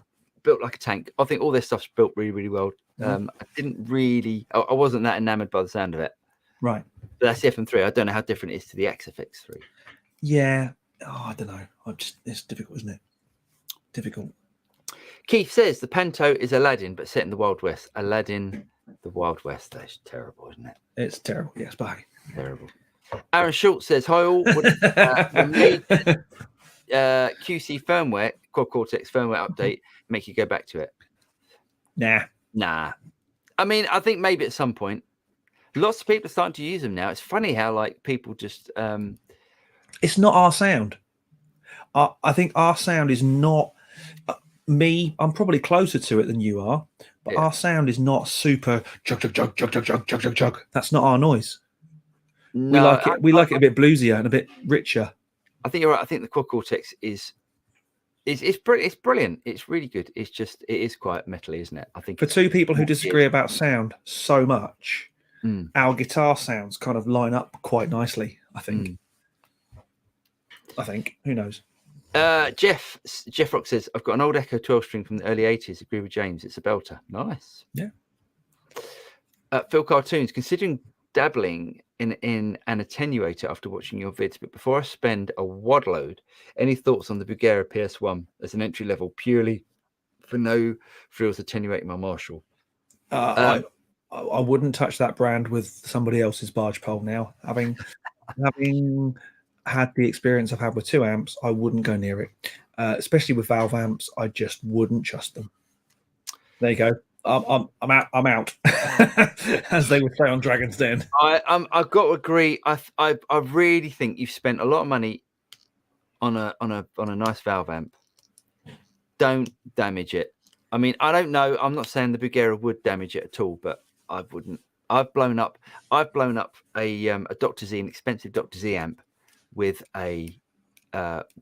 like a tank. I think all this stuff's built really well. I didn't really. I wasn't that enamored by the sound of it. Right. But that's the FM3. I don't know how different it is to the XFX3. Yeah. I don't know. It's difficult, isn't it? Difficult. Keith says the Panto is Aladdin, but set in the Wild West. Aladdin, the Wild West. That's terrible, isn't it? It's terrible. Yes, bye. Terrible. Aaron Schultz says, "Hi all. QC firmware, Quad Cortex firmware update, make you go back to it?" Nah. I mean, I think maybe at some point. Lots of people are starting to use them now. It's funny how people just. It's not our sound. I think our sound is not me. I'm probably closer to it than you are, but our sound is not super jug. That's not our noise. No, we like it a bit bluesier and a bit richer. I think you're right. I think the Quad Cortex is brilliant. It's really good. It's just, it is quite metally, isn't it? I think for two people who disagree about sound so much, our guitar sounds kind of line up quite nicely, I think. I think. Who knows? Jeff Rock says, I've got an old Echo 12 string from the early 80s. Agree with James. It's a belter. Nice. Yeah. Phil Cartoons, considering dabbling in an attenuator after watching your vids, but before I spend a wad load, any thoughts on the Bugera PS1 as an entry level, purely for no frills attenuating my Marshall? I wouldn't touch that brand with somebody else's barge pole now. Having had the experience I've had with 2 amps, I wouldn't go near it. Especially with valve amps, I just wouldn't trust them. There you go. I'm out. I'm out, as they would say on Dragon's Den. I've got to agree. I really think you've spent a lot of money on a nice valve amp. Don't damage it. I mean, I don't know. I'm not saying the Bugera would damage it at all, but I wouldn't. I've blown up a Dr. Z, an expensive Dr. Z amp with a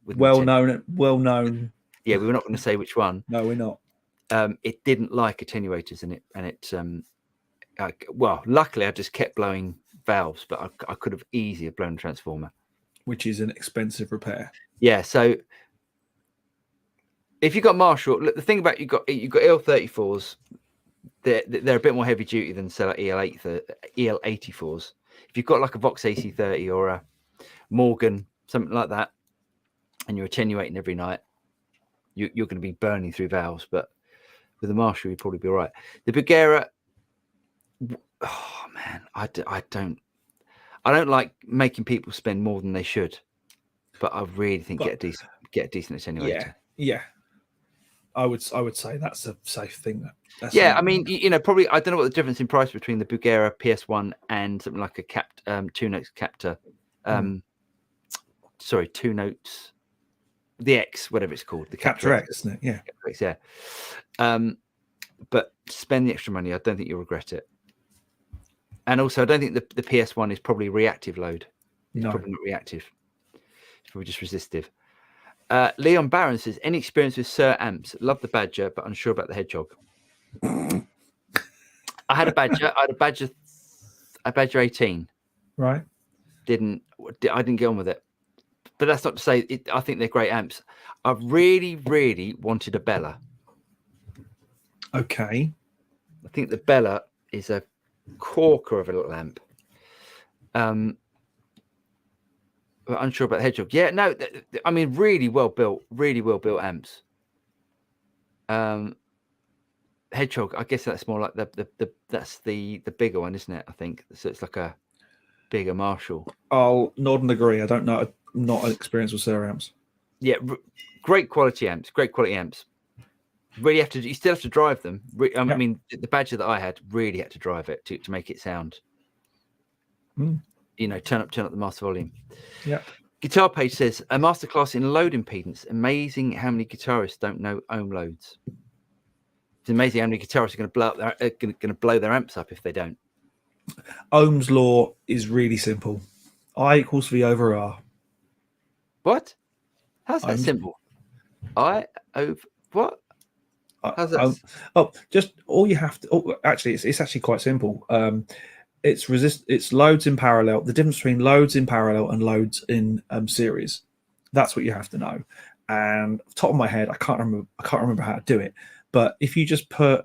well known. Yeah, we're not going to say which one. No, we're not. It didn't like attenuators, and well, luckily I just kept blowing valves, but I could have easily blown a transformer, which is an expensive repair. Yeah, so if you got Marshall, look, the thing about you got EL34s, they're a bit more heavy duty than say like EL84s. If you've got like a Vox AC30 or a Morgan, something like that, and you're attenuating every night, you're going to be burning through valves. But with the Marshall, you'd probably be all right. The Bugera, oh man, I don't like making people spend more than they should, but I really think get a decent attenuator. Yeah. I would say that's a safe thing. I mean, probably I don't know what the difference in price between the Bugera PS1 and something like a 2 notes captor. Sorry, 2 notes. The X, whatever it's called, the Capture X, isn't it? Yeah. X, yeah. But spend the extra money. I don't think you'll regret it. And also, I don't think the PS1 is probably reactive load. It's probably not reactive. It's probably just resistive. Leon Barron says, any experience with Sir amps? Love the Badger, but unsure about the Hedgehog. I had a Badger. I had a Badger 18. Right. I didn't get on with it. But that's not to say I think they're great amps. I really, really wanted a Bella. Okay. I think the Bella is a corker of a little amp. But unsure about the Hedgehog. Yeah, no, I mean, really well built amps. Hedgehog, I guess that's more like that's the bigger one, isn't it? I think so. It's like a bigger Marshall. I'll nod and agree. I don't know. Not an experience with Sir amps. Yeah, great quality amps. Really you still have to drive them. I mean, the Badger that I had really had to drive it to make it sound. Turn up the master volume. Yeah. Guitar Page says a masterclass in load impedance. Amazing how many guitarists don't know ohm loads. It's amazing how many guitarists are going to blow their amps up if they don't. Ohm's law is really simple. I equals V over R. What? How's that simple? I over what? How's that? Just all you have to. Actually, it's actually quite simple. It's loads in parallel. The difference between loads in parallel and loads in series. That's what you have to know. And top of my head, I can't remember how to do it. But if you just put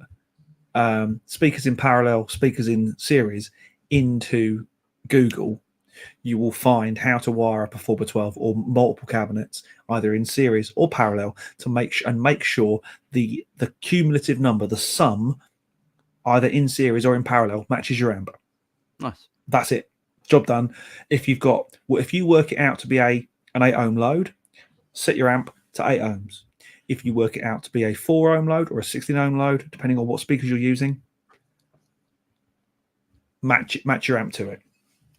speakers in parallel, speakers in series into Google, you will find how to wire up a 4x12 or multiple cabinets either in series or parallel to make sure the cumulative number, the sum, either in series or in parallel, matches your amp. Nice. That's it. Job done. If you work it out to be an 8 ohm load, set your amp to 8 ohms. If you work it out to be a 4 ohm load or a 16 ohm load, depending on what speakers you're using, match your amp to it.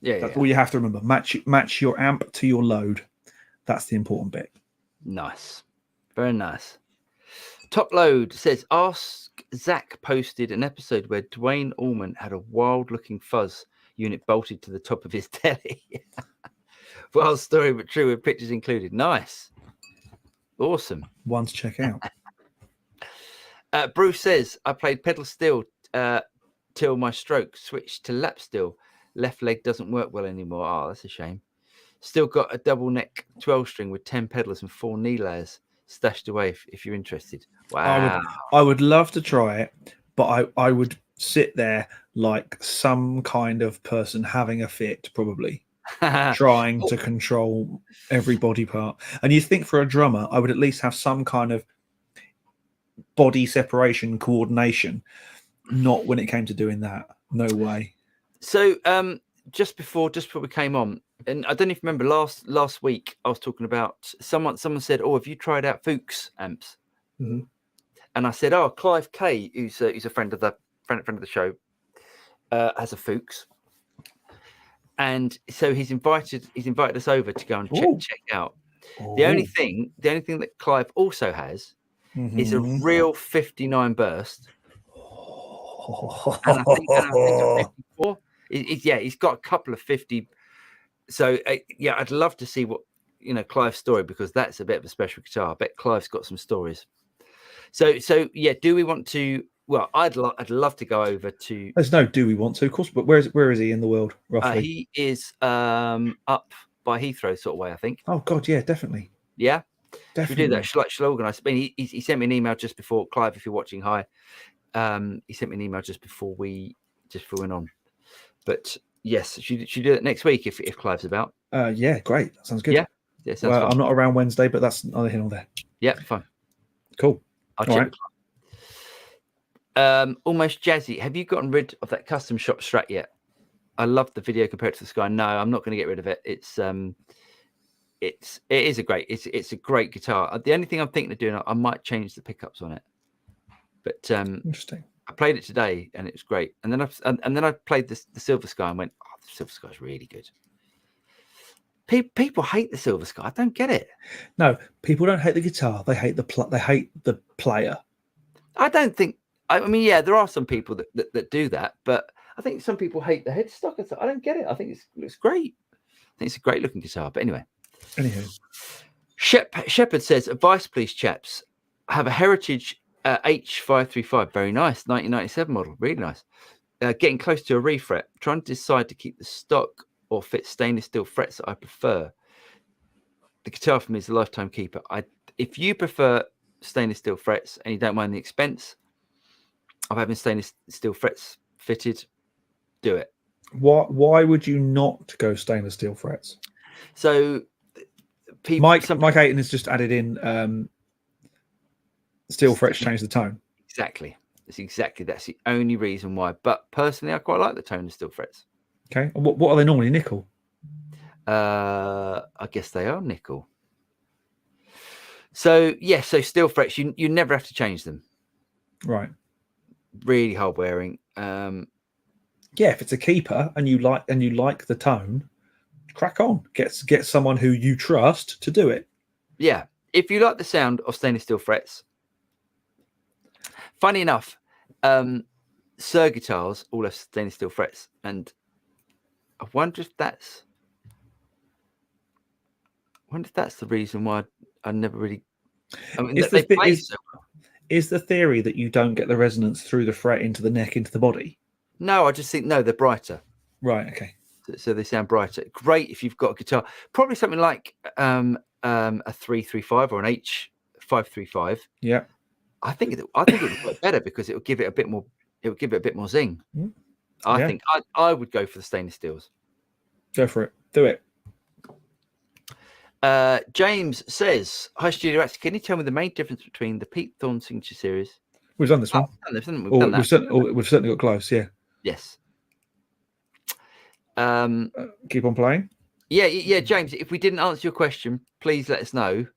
That's all you have to remember. Match your amp to your load. That's the important bit. Nice. Very nice. Top Load says, Ask Zach posted an episode where Dwayne Allman had a wild-looking fuzz unit bolted to the top of his telly. Wild story, but true, with pictures included. Nice. Awesome. One to check out. Bruce says, I played pedal steel till my stroke, switched to lap steel. Left leg doesn't work well anymore. Oh, that's a shame. Still got a double neck 12 string with 10 pedals and 4 knee layers stashed away if you're interested. Wow. I would love to try it, but I would sit there like some kind of person having a fit, probably trying to control every body part. And you think for a drummer, I would at least have some kind of body separation coordination. Not when it came to doing that. No way. So just before we came on, and I don't even remember last week I was talking about someone said, "Oh, have you tried out Fuchs amps?" Mm-hmm. And I said, "Oh, Clive K, who's a friend of the show, has a Fuchs, and so he's invited us over to go and check out." Ooh. The only thing that Clive also has is a real 59 burst. And I think a 54. He's got a couple of 50. So I'd love to see what Clive's story, because that's a bit of a special guitar. I bet Clive's got some stories. So do we want to? Well, I'd love to go over to. There's no do we want to, of course, but where is he in the world roughly? He is up by Heathrow sort of way, I think. Oh God, yeah, definitely. Yeah, definitely. Should we do that? Shall I organise? I mean, he sent me an email just before. Clive, if you're watching, hi. He sent me an email just before we went on. But yes, should do it next week if Clive's about. Yeah, great. That sounds good. Yeah, sounds fun. I'm not around Wednesday, but that's neither here nor there. Yeah, fine. Cool. I'll check. Right. Almost Jazzy. Have you gotten rid of that custom shop Strat yet? I love the video compared to the Sky. No, I'm not going to get rid of it. It's a great guitar. The only thing I'm thinking of doing, I might change the pickups on it. But interesting. I played it today and it was great. And then I played the Silver Sky and went, oh, the Silver Sky is really good. People hate the Silver Sky. I don't get it. No, people don't hate the guitar. They hate the player. I don't think. I mean, yeah, there are some people that do that, but I think some people hate the headstock. I don't get it. I think it looks great. I think it's a great looking guitar. But anyway. Anywho, Shepherd says, advice, please, chaps. I have a Heritage H535, very nice, 1997 model, really nice. Getting close to a refret, trying to decide to keep the stock or fit stainless steel frets that I prefer. The guitar for me is a lifetime keeper. If you prefer stainless steel frets and you don't mind the expense of having stainless steel frets fitted, do it. Why would you not go stainless steel frets? So Mike Ayton has just added in steel frets change the tone. Exactly. That's the only reason why. But personally, I quite like the tone of steel frets. Okay. What are they normally? Nickel? I guess they are nickel. So yes, so steel frets, you never have to change them. Right. Really hard wearing. Yeah, if it's a keeper and you like the tone, crack on. Get someone who you trust to do it. Yeah. If you like the sound of stainless steel frets. Funny enough, Sir guitars all have stainless steel frets, and I wonder if that's the reason why I never really. I mean, is the theory that you don't get the resonance through the fret into the neck into the body? No, I just think they're brighter. Right. Okay. So they sound brighter. Great if you've got a guitar, probably something like a 335 or an H535. Yeah. I think it would work better because it would give it a bit more. It would give it a bit more zing. I think I would go for the stainless steels. Go for it. Do it. James says, "Hi, Studio Rats. Can you tell me the main difference between the Pete Thorne Signature Series?" We've done this one. We've done that. We've certainly got close. Yeah. Yes. Keep on playing. Yeah, James. If we didn't answer your question, please let us know.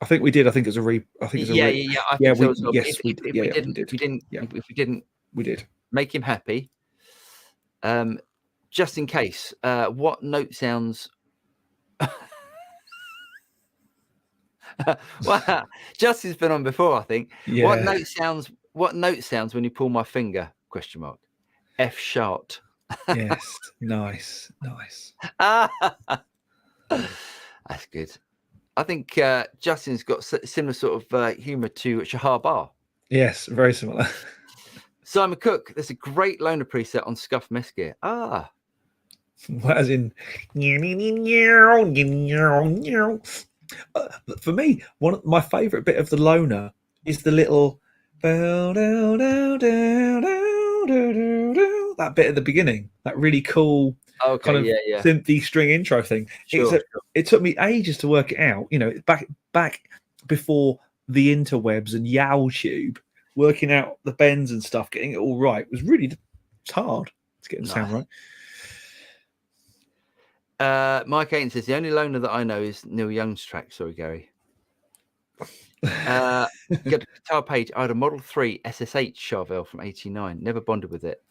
I think we did. I think it's a re. I think it's a If we didn't, we did. Make him happy. Just in case, what note sounds? Well, Justin's been on before, I think. Yeah. What note sounds when you pull my finger? ? F sharp. Yes. Nice. That's good. I think Justin's got similar sort of humour to Shahar Bar. Yes, very similar. Simon Cook, there's a great loaner preset on Scuff Mesh gear. As in, for me, one of my favourite bit of the loner is the little that bit at the beginning, that really cool kind of synthy string intro thing. Sure. It took me ages to work it out. You know, back before the interwebs and YouTube, working out the bends and stuff, getting it all right was really hard to get the sound right. Mike Aiton says the only loner that I know is Neil Young's track. Sorry, Gary. Got a guitar page. I had a Model 3 SSH Charvel from '89. Never bonded with it.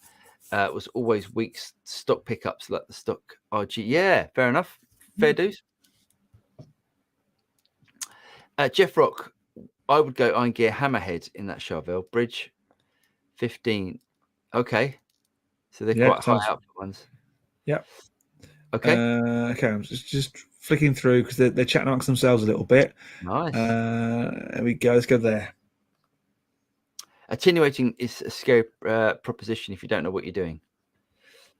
It was always weak stock pickups like the stock RG. Yeah, fair enough. Fair dues. Jeff Rock, I would go Iron Gear Hammerhead in that Charvel. Bridge 15. Okay. So they're quite high output ones. Yep. Okay. Okay, I'm just flicking through because they're chatting amongst themselves a little bit. Nice. There we go. Let's go there. Attenuating is a scary proposition if you don't know what you're doing.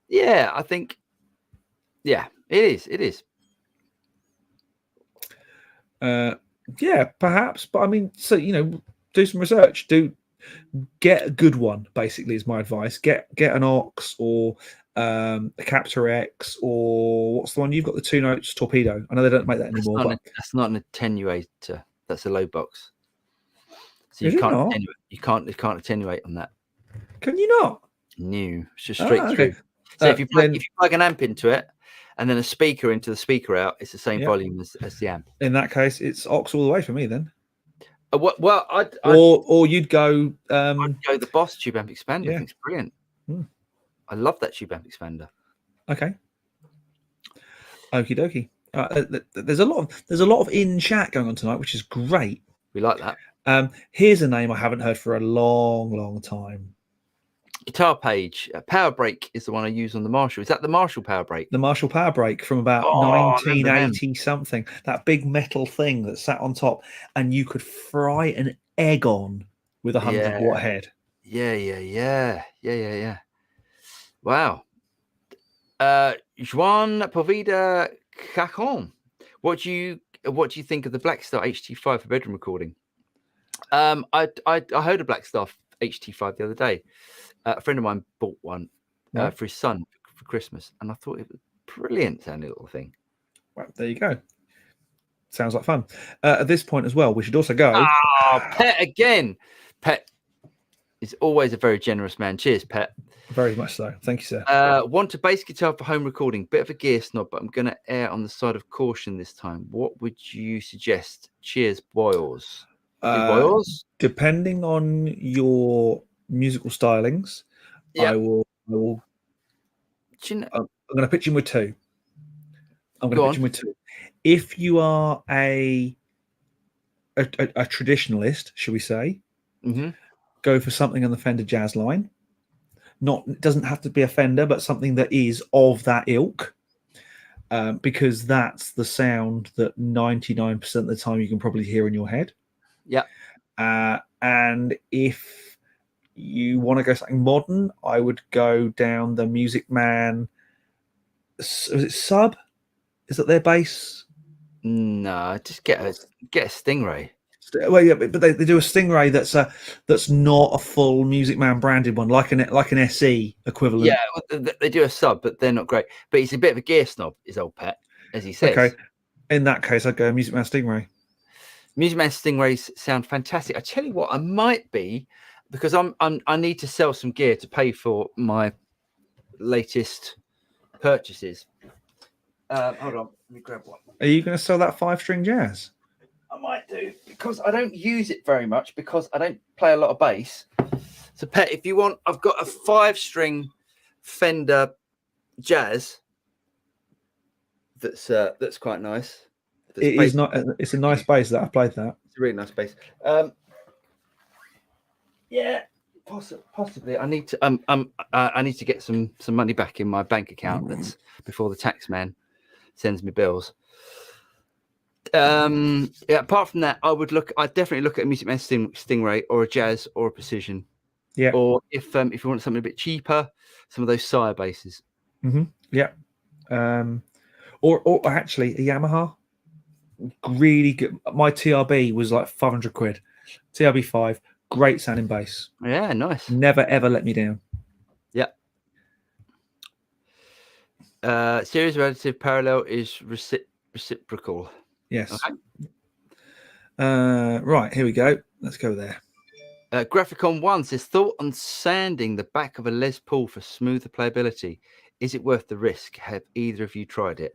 Yeah, I think. Yeah, it is. It is. Yeah, perhaps, but I mean, so do some research. Get a good one. Basically, is my advice. Get an aux or a Captor X, or what's the one you've got? The 2 notes torpedo. I know they don't make that anymore. That's not an attenuator. That's a low box. So you can't attenuate on that. Can you not? No, it's just straight through. So if you plug an amp into it and then a speaker into the speaker out, it's the same volume as the amp. In that case, it's aux all the way for me then. Well, or you'd go. I'd go the Boss tube amp expander. I think it's brilliant. I love that tube amp expander. Okay. Okie dokie. There's a lot of in chat going on tonight, which is great. We like that. Here's a name I haven't heard for a long time. Guitar page. Power Break is the one I use on the Marshall. Is that the Marshall Power Break? The Marshall Power Break from about 1980 something. That big metal thing that sat on top, and you could fry an egg on with a 100-watt head. Yeah. Wow. Juan Poveda Cacon. What do you think of the Blackstar HT5 for bedroom recording? I heard a Blackstar HT5 the other day. A friend of mine bought one for his son for Christmas, and I thought it was brilliant sounding little thing. Well, there you go. Sounds like fun. At this point as well, we should also go. Pet again. Pet is always a very generous man. Cheers, Pet. Very much so. Thank you, sir. Want a bass guitar for home recording. Bit of a gear snob, but I'm going to err on the side of caution this time. What would you suggest? Cheers, Boyles. Depending on your musical stylings, I will. I'm going to pitch in with two. If you are a traditionalist, shall we say, go for something on the Fender Jazz line. It doesn't have to be a Fender, but something that is of that ilk, because that's the sound that 99% of the time you can probably hear in your head. Yeah. And if you want to go something modern, I would go down the Music Man. Was it Sub? Is that their bass? No, just get a Stingray. Well, yeah, but they do a Stingray that's not a full Music Man branded one, like an SE equivalent. Yeah, they do a Sub, but they're not great. But he's a bit of a gear snob, his old Pet, as he says. Okay, in that case, I'd go Music Man Stingray. Music Man Stingrays sound fantastic. I tell you what, I might be, because I need to sell some gear to pay for my latest purchases. Hold on, let me grab one. Are you going to sell that 5-string Jazz? I might do, because I don't use it very much, because I don't play a lot of bass. So, Pet, if you want, I've got a 5-string Fender Jazz that's quite nice. It's a nice bass that I played that. It's a really nice bass. Yeah, possibly. I need to get some money back in my bank account. That's before the tax man sends me bills. Apart from that, I'd definitely look at a Music Man Stingray or a Jazz or a Precision. Yeah. Or if you want something a bit cheaper, some of those Sire basses. Yeah. Or actually a Yamaha. Really good. My TRB was like 500 quid. TRB 5, great sounding bass. Yeah, nice. Never ever let me down. Yep. Series of additive parallel is reciprocal. Yes. Okay. Right, here we go. Let's go there. Graphicon 1 says, thought on sanding the back of a Les Paul for smoother playability. Is it worth the risk? Have either of you tried it?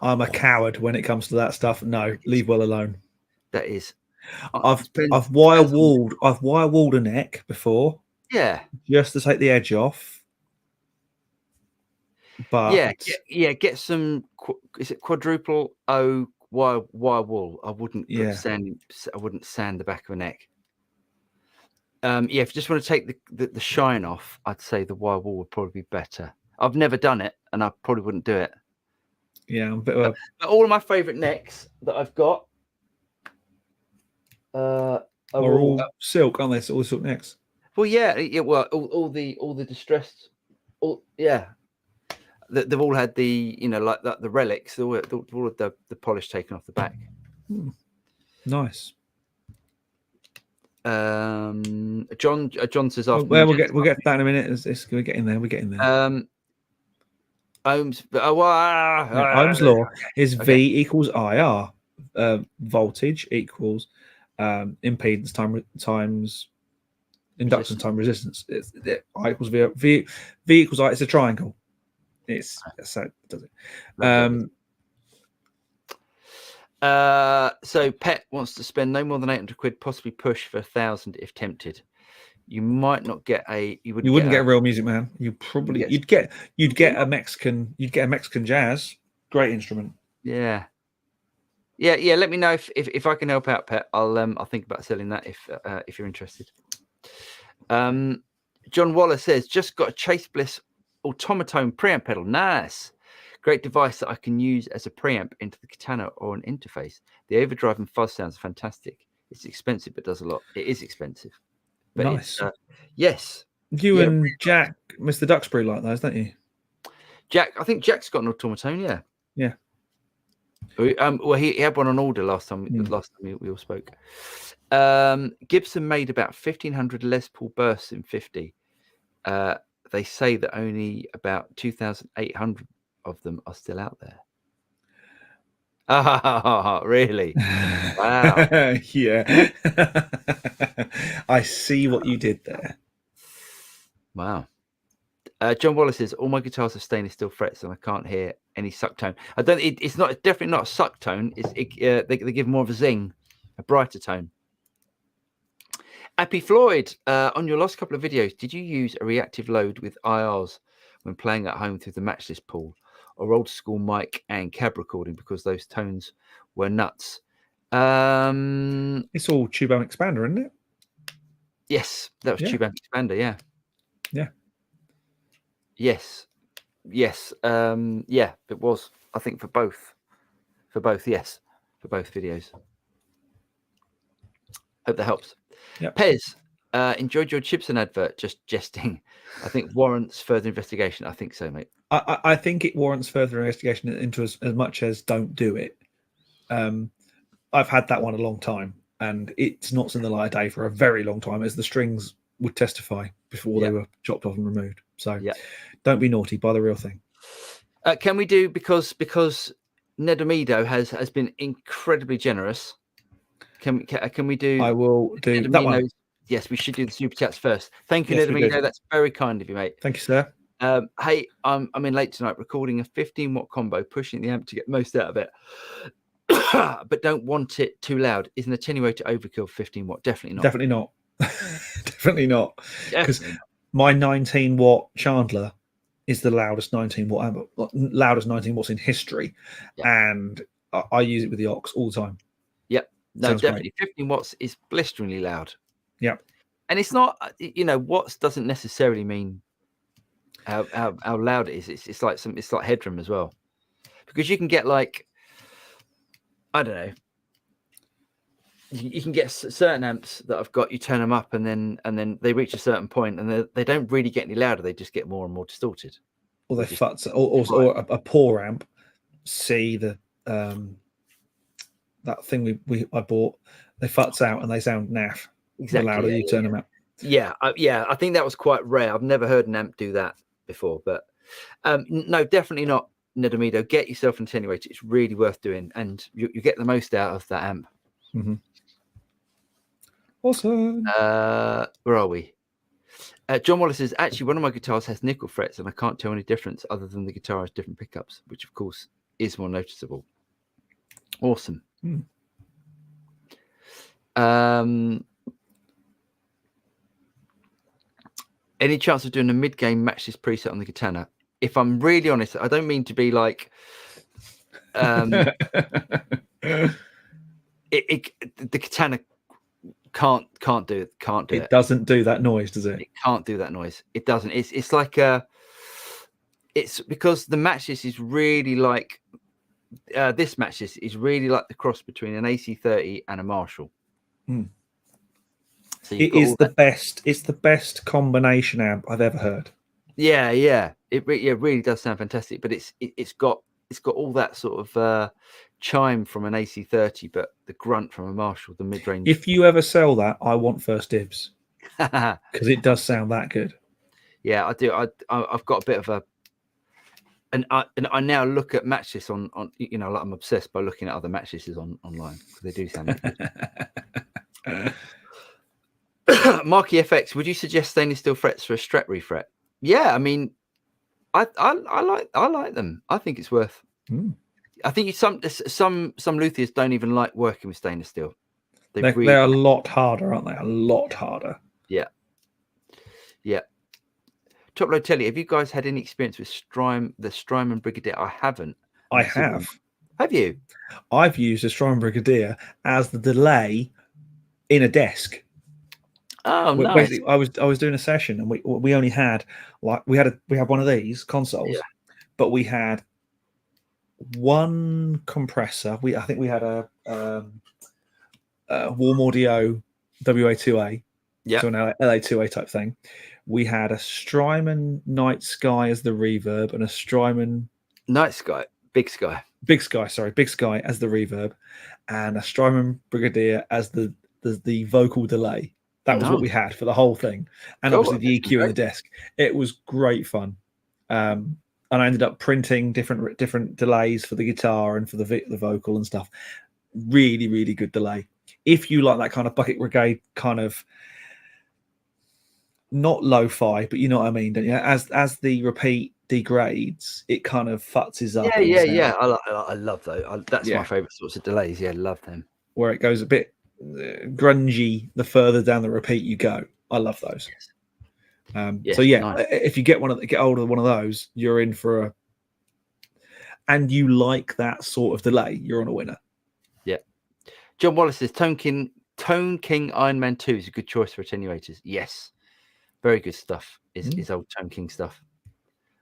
I'm a coward when it comes to that stuff. No, leave well alone. That is. I've wire walled a neck before. Yeah. Just to take the edge off. But get some. Is it quadruple O wire wool? I wouldn't sand the back of a neck. If you just want to take the shine off, I'd say the wire wool would probably be better. I've never done it, and I probably wouldn't do it. Yeah, I'm a bit but all of my favourite necks that I've got are all silk, aren't they? So all silk necks. Well, yeah. Well, all the distressed, they've all had the like that the relics, all of the polish taken off the back. Nice. John says after. Well, we'll get to that in a minute. We're getting there. We're getting there. Ohm's law is V equals IR. Voltage equals impedance times inductance times resistance. I equals V equals I. It's a triangle. It's so does it. So Pet wants to spend no more than 800 quid, possibly push for 1,000 if tempted. You might not get you wouldn't get a real Music Man. You'd get a Mexican jazz. Great instrument. Yeah. Let me know if I can help out, Pet. I'll think about selling that if you're interested. John Waller says, just got a Chase Bliss automaton preamp pedal. Nice. Great device that I can use as a preamp into the katana or an interface. The overdrive and fuzz sounds fantastic. It's expensive, but does a lot. It is expensive. But nice. Yes. You and Jack, Mr. Duxbury, like those, don't you? Jack, I think Jack's got an automaton. Yeah. Yeah. Well, he had one on order last time. Last time we all spoke. Gibson made about 1,500 Les Paul bursts in 50. They say that only about 2,800 of them are still out there. Oh, really? Wow. Yeah. I see what you did there. Wow. John Wallace says, all my guitars have stainless steel frets and I can't hear any suck tone. I don't. It's not. It's definitely not a suck tone. They give more of a zing, a brighter tone. Appy Floyd, on your last couple of videos, did you use a reactive load with IRs when playing at home through the matchless pool, or old school mic and cab recording because those tones were nuts? It's all tube amp expander, isn't it? Yes, that was tube amp expander. Yeah. Yes. It was. I think for both. Yes, for both videos. Hope that helps. Yep. Pez, enjoyed your Chibson advert. Just jesting. I think warrants further investigation. I think so, mate. I think it warrants further investigation into as much as don't do it. I've had that one a long time, and it's not seen the light of day for a very long time, as the strings would testify before they were chopped off and removed. So don't be naughty, buy the real thing. Can we do, because Nedamido has been incredibly generous. Can we do? I will do that one. Yes, we should do the super chats first. Thank you, Nedamido. That's very kind of you, mate. Thank you, sir. Hey, I'm in late tonight recording a 15-watt combo, pushing the amp to get most out of it, but don't want it too loud. Is an attenuator overkill 15-watt? Definitely not. Definitely not. Definitely not. Because my 19-watt Chandler is the loudest 19-watt amp, loudest 19 watts in history, and I use it with the aux all the time. Yep. No, sounds definitely. Great. 15 watts is blisteringly loud. Yep. And it's not, watts doesn't necessarily mean how loud it is. It's like headroom as well, because you can get like, I don't know, you can get certain amps that I've got, you turn them up and then they reach a certain point and they don't really get any louder. They just get more and more distorted. or they futz, or a poor amp. See the that thing I bought, they futz out and they sound naff. Exactly. The louder you turn them out. Yeah, I think that was quite rare. I've never heard an amp do that before, but no, definitely not Nedamido. Get yourself an attenuator. It's really worth doing, and you get the most out of that amp. Mm-hmm. Awesome. Where are we? John Wallace says, actually, one of my guitars has nickel frets, and I can't tell any difference other than the guitar has different pickups, which, of course, is more noticeable. Awesome. Any chance of doing a mid-game match this preset on the Katana? If I'm really honest, I don't mean to be like... the Katana can't do it. It doesn't do that noise, does it? It can't do that noise. It doesn't. It's like it's because the matchless is really like this matchless is really like the cross between an AC30 and a Marshall. So it is the best. It's the best combination amp I've ever heard. Yeah. It really does sound fantastic. But it's got all that sort of chime from an AC30, but the grunt from a Marshall, the mid-range. If you ever sell that, I want first dibs because it does sound that good. Yeah, I do. I've got a bit of a, and I now look at matches on like I'm obsessed by looking at other matches online because they do sound good. Marky FX, would you suggest stainless steel frets for a Strat refret? Yeah, I mean, I like them. I think it's worth. I think some luthiers don't even like working with stainless steel. They're a lot harder, aren't they? A lot harder. Yeah. Top Load Telly, have you guys had any experience with the Strymon Brigadier? I haven't. I have. Have you? I've used a Strymon Brigadier as the delay in a desk. Oh, nice. Basically, I was doing a session and we only had we had one of these consoles, but we had one compressor. I think we had a Warm Audio WA2A, so an LA2A type thing. We had a Strymon Night Sky as the reverb and a Strymon Big Sky as the reverb, and a Strymon Brigadier as the vocal delay. That was what we had for the whole thing, and obviously the EQ in the desk. It was great fun, and I ended up printing different delays for the guitar and for the vocal and stuff. Really, really good delay. If you like that kind of Bucket Brigade kind of, not lo-fi, but you know what I mean, don't you? As the repeat degrades, it kind of futzes up. Yeah. I love those. That's my favorite sorts of delays. Yeah, love them. Where it goes a bit grungy the further down the repeat you go. I love those. So nice. If you get hold of one of those, you're in for and you like that sort of delay, you're on a winner. Yeah. John Wallace says Tone King Iron Man 2 is a good choice for attenuators. Yes, very good stuff. Is old Tone King stuff.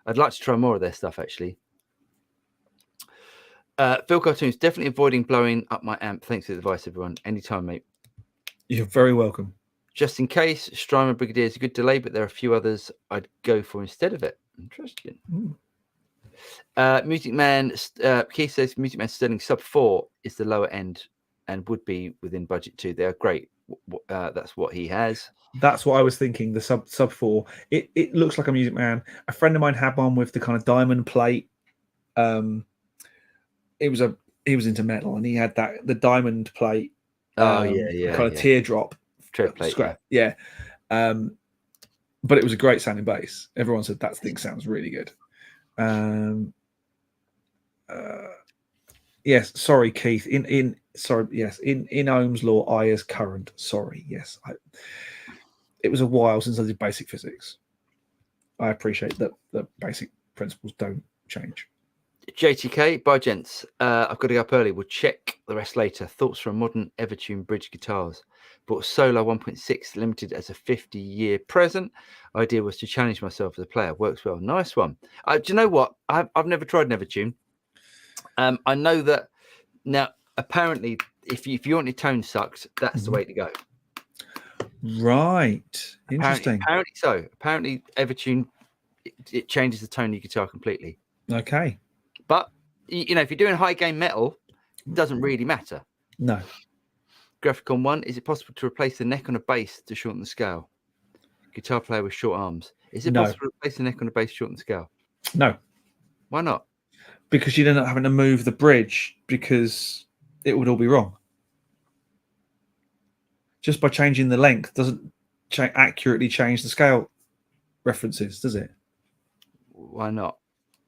I'd like to try more of their stuff actually. Phil Cartoons, definitely avoiding blowing up my amp. Thanks for the advice, everyone. Anytime, mate. You're very welcome. Just in case, Strymon Brigadier is a good delay, but there are a few others I'd go for instead of it. Interesting. Music Man, Keith says Music Man Sterling Sub 4 is the lower end and would be within budget too. They're great. That's what he has. That's what I was thinking. The sub 4. It looks like a Music Man. A friend of mine had one with the kind of diamond plate. He was into metal and he had the diamond plate. Kind of teardrop plate, scrap. Yeah. But it was a great sounding bass. Everyone said that thing sounds really good. Yes, sorry, Keith. In Ohm's law, I is current. Sorry, yes. It was a while since I did basic physics. I appreciate that the basic principles don't change. JTK, bye gents. I've got to go up early. We'll check the rest later. Thoughts from modern Evertune bridge guitars. Bought Solar 1.6 limited as a 50-year present. Idea was to challenge myself as a player. Works well. Nice one. Do you know what? I've never tried an Evertune. I know that now. Apparently, if you want your tone sucked, that's the way to go. Right. Interesting. Apparently so. Apparently, Evertune it changes the tone of your guitar completely. Okay. But if you're doing high gain metal, it doesn't really matter. No. Graphicon 1, is it possible to replace the neck on a bass to shorten the scale? Guitar player with short arms. Is it possible to replace the neck on a bass to shorten the scale? No. Why not? Because you'd end up having to move the bridge because it would all be wrong. Just by changing the length doesn't accurately change the scale references, does it? Why not?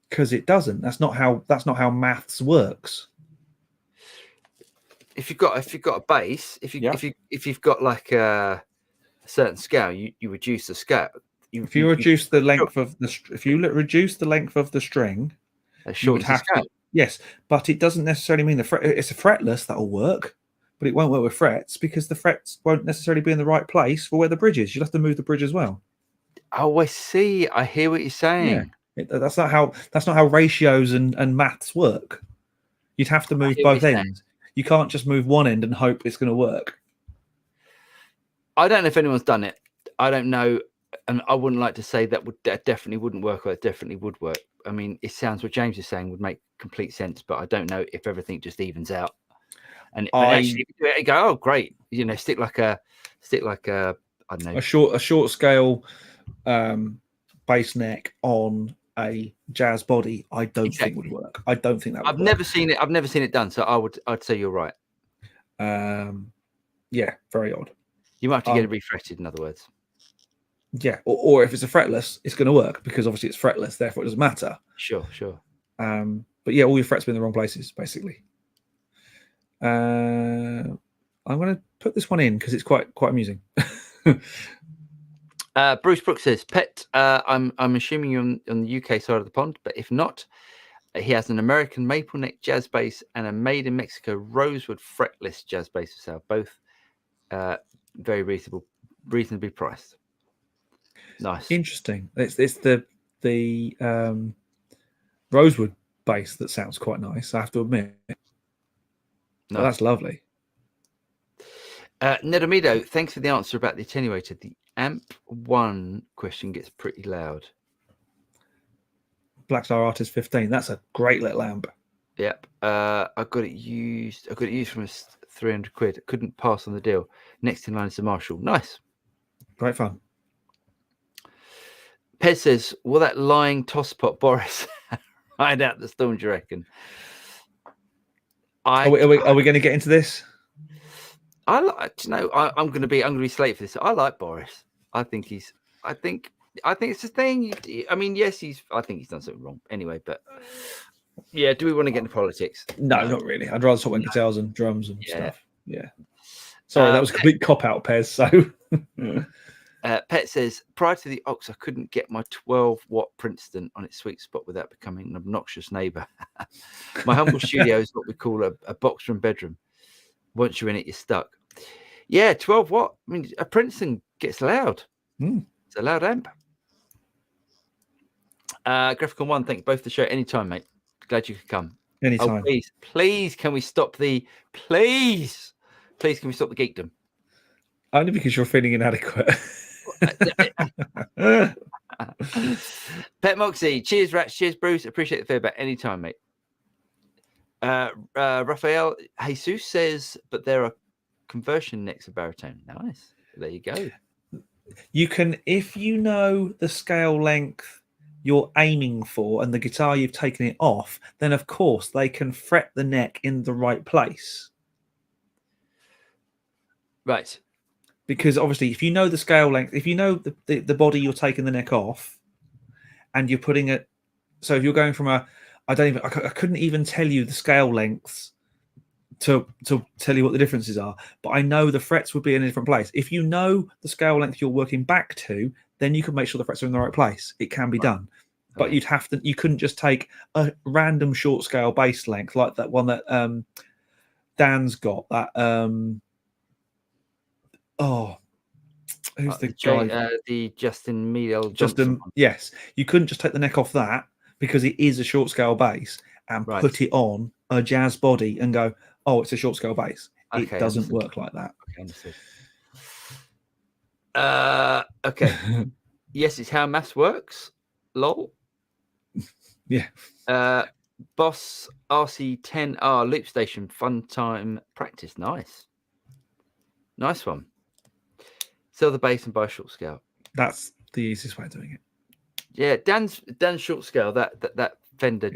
Because it doesn't. That's not how maths works. If you've got a bass, if you've got like a certain scale, you reduce the scale. If you reduce the length of the string, you would have to. Yes, but it doesn't necessarily mean it's a fretless that'll work, but it won't work with frets because the frets won't necessarily be in the right place for where the bridge is. You'll have to move the bridge as well. Oh, I see. I hear what you're saying. Yeah. That's not how ratios and maths work. You'd have to move both ends. You can't just move one end and hope it's going to work. I don't know if anyone's done it. I don't know, and I wouldn't like to say that definitely wouldn't work or it definitely would work. I mean, it sounds what James is saying would make complete sense, but I don't know if everything just evens out. And actually, you go, oh, great, stick like a I don't know, a short scale bass neck on a jazz body. I don't think would work. I don't think that. I've never seen it. I've never seen it done. So I'd say you're right. Yeah, very odd. You might have to get it refretted, in other words. Yeah, or if it's a fretless, it's going to work because obviously it's fretless, therefore it doesn't matter. Sure. But yeah, all your frets be in the wrong places, basically. I'm going to put this one in because it's quite amusing. Bruce Brooks says, Pet, I'm assuming you're on the UK side of the pond, but if not, he has an American maple neck jazz bass and a made in Mexico rosewood fretless jazz bass for sale, both very reasonably priced. Nice. Interesting. It's the rosewood bass that sounds quite nice, I have to admit. No, that's lovely. Nedomido, thanks for the answer about the attenuator. The amp 1 question gets pretty loud. Blackstar Artist 15. That's a great little amp. Yep. I got it used from £300. Couldn't pass on the deal. Next in line is the Marshall. Nice. Great fun. Pez says, will that lying tosspot Boris ride out the storm, do you reckon? Are we going to get into this? I'm going to be slate for this. I like Boris. I think it's the thing. I mean, yes, I think he's done something wrong anyway, but yeah, do we want to get into politics? No, not really. I'd rather talk about guitars and drums and stuff. Yeah. Sorry, that was a complete cop-out, Pez. So Pet says, prior to the Ox, I couldn't get my 12-watt Princeton on its sweet spot without becoming an obnoxious neighbour. My humble studio is what we call a box room bedroom. Once you're in it, you're stuck. Yeah, 12 watt. I mean, a Princeton gets loud. It's a loud amp. Graphicon 1, thank you both for the show. Anytime, mate. Glad you could come. Anytime. Oh, please, can we stop the... Please, can we stop the geekdom? Only because you're feeling inadequate. Pet Moxie, cheers, Rats. Cheers, Bruce. Appreciate the feedback. Anytime, mate. Rafael Jesus says, but there are conversion necks of baritone. Nice. There you go. You can, if you know the scale length you're aiming for and the guitar you've taken it off, then of course they can fret the neck in the right place. Right. Because obviously, if you know the scale length, if you know the body you're taking the neck off, and you're putting it, so if you're going from I couldn't even tell you the scale lengths to tell you what the differences are, but I know the frets would be in a different place. If you know the scale length you're working back to, then you can make sure the frets are in the right place. It can be done, but you couldn't just take a random short scale bass length like that one that Dan's got. That who's the guy? The Justin Meadle. Justin, yes. You couldn't just take the neck off that because it is a short scale bass and put it on a jazz body and go, oh, it's a short scale bass. Okay, it doesn't work like that. Okay, understood. Okay. Yes, it's how maths works. Lol. Yeah. Boss RC10R loop station fun time practice. Nice one. Sell the bass and buy a short scale. That's the easiest way of doing it. Yeah, Dan's short scale. That Fender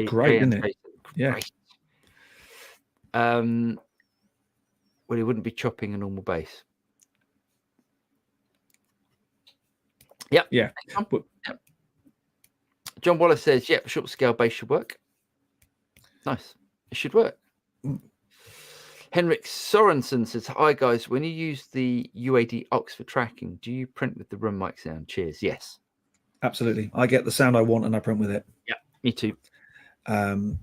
great, isn't it? Yeah. Great. Well, he wouldn't be chopping a normal bass. Yep. Yeah. Yep. John Wallace says, "Yep, short scale bass should work." Nice. It should work. Henrik Sorensen says, "Hi guys, when you use the UAD aux for tracking, do you print with the room mic sound?" Cheers. Yes. Absolutely. I get the sound I want and I print with it. Yeah, me too. You're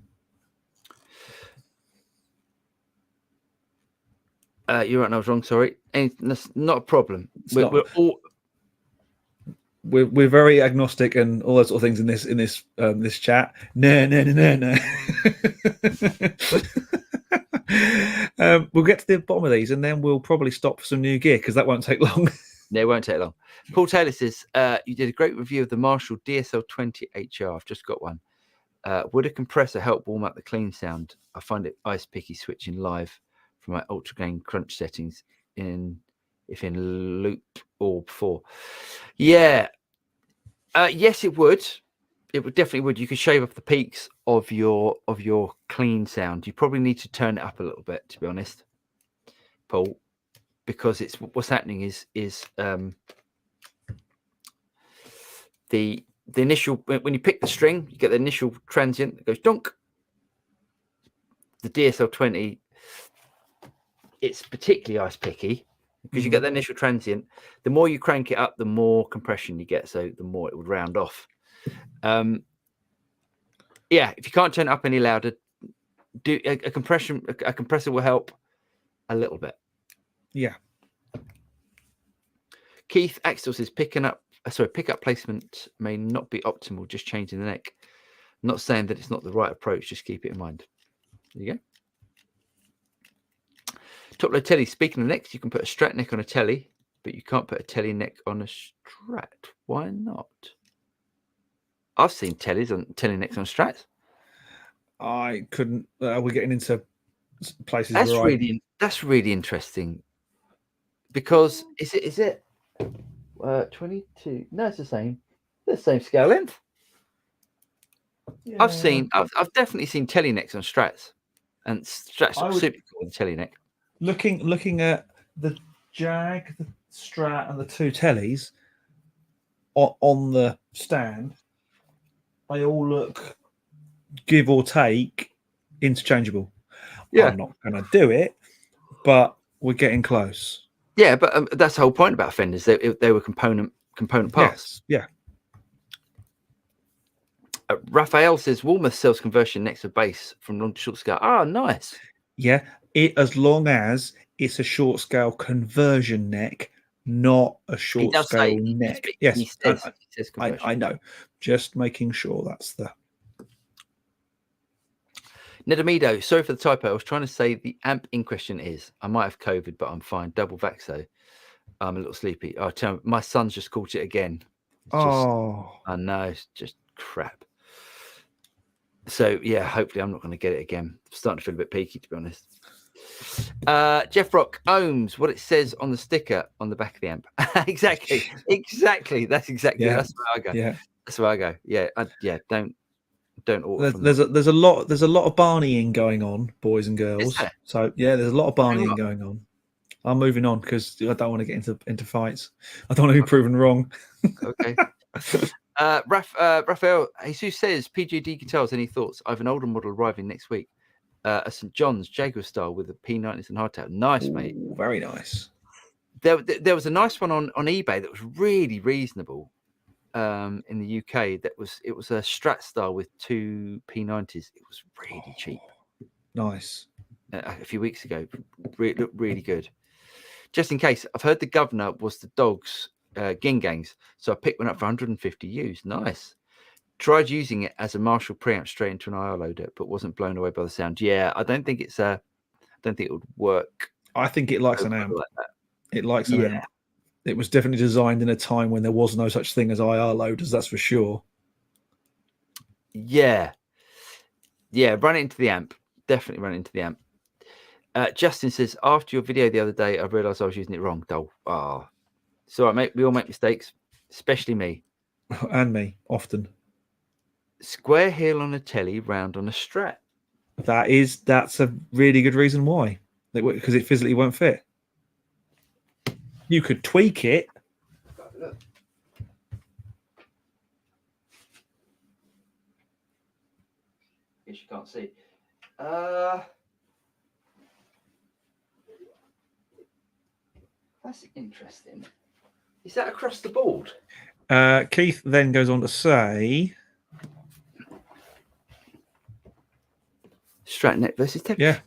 right. I was wrong. Sorry. That's not a problem. We're very agnostic and all those sort of things in this chat. No. We'll get to the bottom of these and then we'll probably stop for some new gear because that won't take long. No, it won't take long. Paul Taylor says, "You did a great review of the Marshall DSL20 HR. I've just got one. Would a compressor help warm up the clean sound? I find it ice picky switching live from my ultra gain crunch settings if in loop or before." Yeah. Yes, it would. It would definitely would. You could shave off the peaks of your clean sound. You probably need to turn it up a little bit, to be honest, Paul, because it's what's happening is the initial, when you pick the string, you get the initial transient that goes donk. The DSL20, it's particularly ice picky because you get the initial transient. The more you crank it up, the more compression you get, so the more it would round off. Yeah, if you can't turn it up any louder, do a compressor will help a little bit. Yeah. Keith Axel says pickup placement may not be optimal, just changing the neck. I'm not saying that it's not the right approach, just keep it in mind. There you go. Top load telly. Speaking of necks, you can put a Strat neck on a telly, but you can't put a telly neck on a Strat. Why not? I've seen telly necks on Strats. I couldn't. We're getting into places. That's really interesting. Because is it 22? No, it's the same. It's the same scale length. Yeah. I've definitely seen telly necks on Strats, and Strats are super cool with the telly neck. Looking at the Jag, the Strat, and the two tellies on the stand, they all look, give or take, interchangeable. Yeah. I'm not going to do it, but we're getting close. Yeah, but that's the whole point about Fenders. They were component parts. Yes. Yeah. Raphael says Walmouth sells conversion necks for bass from long to short scale. Ah, nice. Yeah, as long as it's a short scale conversion neck, not a short scale neck. Yes, he says I know. Just making sure that's the. Nedamido, sorry for the typo. I was trying to say the amp in question is. I might have COVID, but I'm fine. Double vaxo. I'm a little sleepy. Oh, tell me, my son's just caught it again. I know, it's just crap. So yeah, hopefully I'm not going to get it again. I'm starting to feel a bit peaky, to be honest. Jeff Rock owns what it says on the sticker on the back of the amp. Exactly. That's exactly. Yeah. That's where I go. Yeah, that's where I go. Yeah, don't order. There's a lot of Barneying going on, boys and girls. So yeah, there's a lot of Barneying going on. I'm moving on because I don't want to get into fights. I don't want to be proven wrong. Okay. Raphael Jesus says PGD guitars. Any thoughts? I have an older model arriving next week. A St. John's Jaguar style with a P90s and hardtail. Nice. Ooh, mate. Very nice. There was a nice one on eBay that was really reasonable in the UK. It was a Strat style with two P90s. It was really cheap. Nice. A few weeks ago. Looked really good. Just in case, I've heard the governor was the Dogs Gingangs, so I picked one up for 150 used. Nice. Tried using it as a Marshall preamp straight into an IR loader, but wasn't blown away by the sound. Yeah, I don't think it would work. I think it likes an amp. Like that. It likes an amp. It was definitely designed in a time when there was no such thing as IR loaders, that's for sure. Yeah. Run it into the amp. Definitely run it into the amp. Justin says, after your video the other day, I realised I was using it wrong. Oh, it's all right, mate. We all make mistakes, especially me. And me, often. Square heel on a telly, round on a Strat. That's a really good reason why. Because it physically won't fit. You could tweak it. Guess you can't see. That's interesting. Is that across the board? Keith then goes on to say, Strat neck versus telly. Yeah.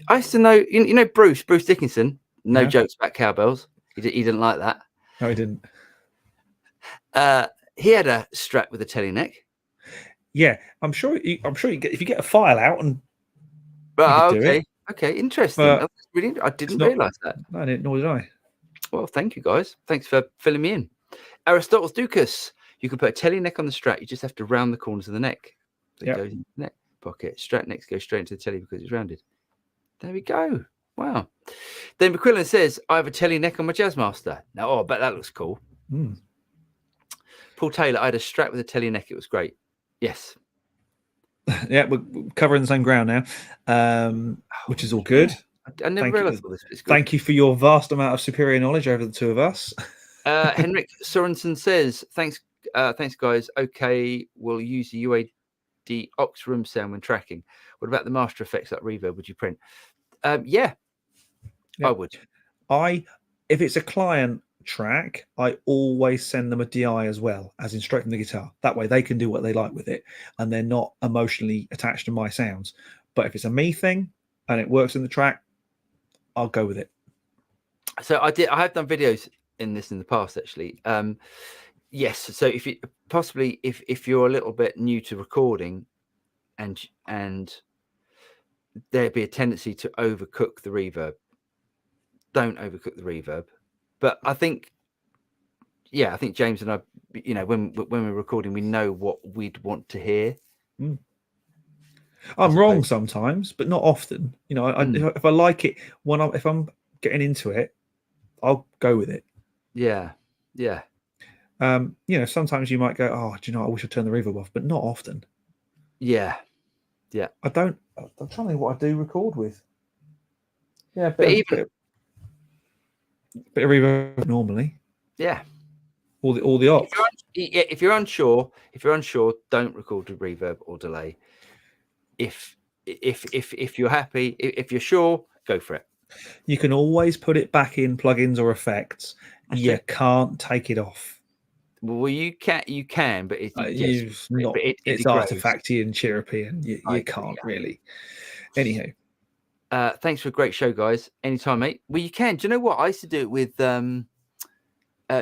I used to know, you know, Bruce Dickinson. No jokes about cowbells. He didn't like that. No, he didn't. He had a Strat with a telly neck. Yeah, I'm sure. If you get a file out and. Okay, interesting. I didn't realise that. No, nor did I. Well, thank you guys. Thanks for filling me in. Aristotle's Ducas. You can put a telly neck on the Strat. You just have to round the corners of the neck. So it goes in the neck pocket. Strat necks go straight into the telly because it's rounded. There we go. Wow. Then McQuillan says, I have a telly neck on my Jazzmaster. Now, I bet that looks cool. Paul Taylor, I had a Strat with a telly neck. It was great. Yes. Yeah, we're covering the same ground now, which is all good. I never realised all this. It's good. Thank you for your vast amount of superior knowledge over the two of us. Henrik Sorensen says, thanks guys. Okay, we'll use the UAD aux room sound when tracking. What about the master effects like reverb? Would you print? Yeah, I would. If it's a client track, I always send them a DI as well, as in straight from the guitar. That way they can do what they like with it and they're not emotionally attached to my sounds. But if it's a me thing and it works in the track, I'll go with it. So I have done videos in the past, actually. Yes. So if you possibly if you're a little bit new to recording and there'd be a tendency to overcook the reverb, don't overcook the reverb. But I think James and I, you know, when we're recording, we know what we'd want to hear. I'm wrong sometimes, but not often. You know, if I like it, if I'm getting into it, I'll go with it. Yeah. You know, sometimes you might go, oh, do you know, I wish I'd turn the reverb off, but not often. Yeah. I'm trying to think what I do record with. Yeah, bit of reverb normally. Yeah. All the ops. If you're unsure, don't record with reverb or delay. If you're happy, if you're sure, go for it. You can always put it back in plugins or effects. You can't take it off. Well, you can, but it's artifacty and chirpy, and you can't really. Anyhow, thanks for a great show, guys. Anytime, mate. Well, you can. Do you know what? I used to do it with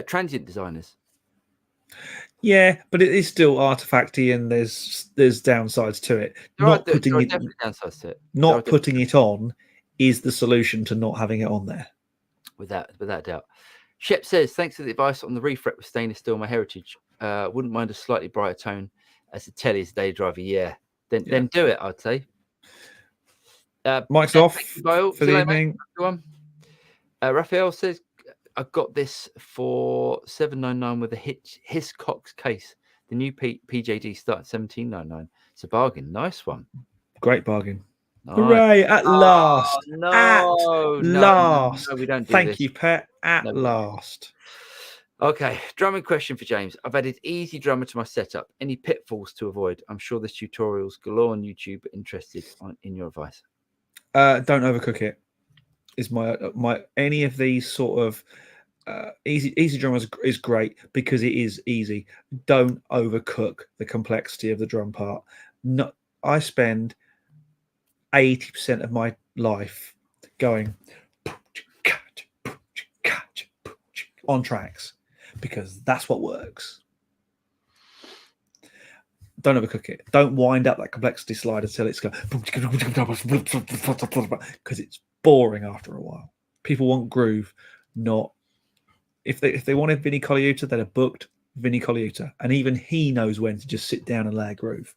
transient designers. Yeah, but it is still artifacty, and there's downsides to it. Definitely downsides to it. Not putting it on is the solution to not having it on there. Without doubt. Shep says, thanks for the advice on the refret with stainless steel, my heritage. Wouldn't mind a slightly brighter tone as the telly's day driver. Yeah. Then do it, I'd say. Mike's off for the evening. Raphael says, I got this for $7.99 with a Hiscox case. The new PJD starts $17.99. It's a bargain. Nice one. Great bargain. Nice. Hooray! At last. No, we don't do Thank this. you, Pet. At last. Okay, drumming question for James. I've added Easy Drummer to my setup. Any pitfalls to avoid? I'm sure there's tutorials galore on YouTube. Interested in your advice. Don't overcook it. Is my any of these sort of easy drummers is great because it is easy. Don't overcook the complexity of the drum part. No, I spend 80% of my life going on tracks because that's what works. Don't overcook it. Don't wind up that complexity slide until it's going because it's boring after a while. People want groove, not if they wanted Vinny Colaiuta, they'd have booked Vinny Colaiuta, and even he knows when to just sit down and lay a groove.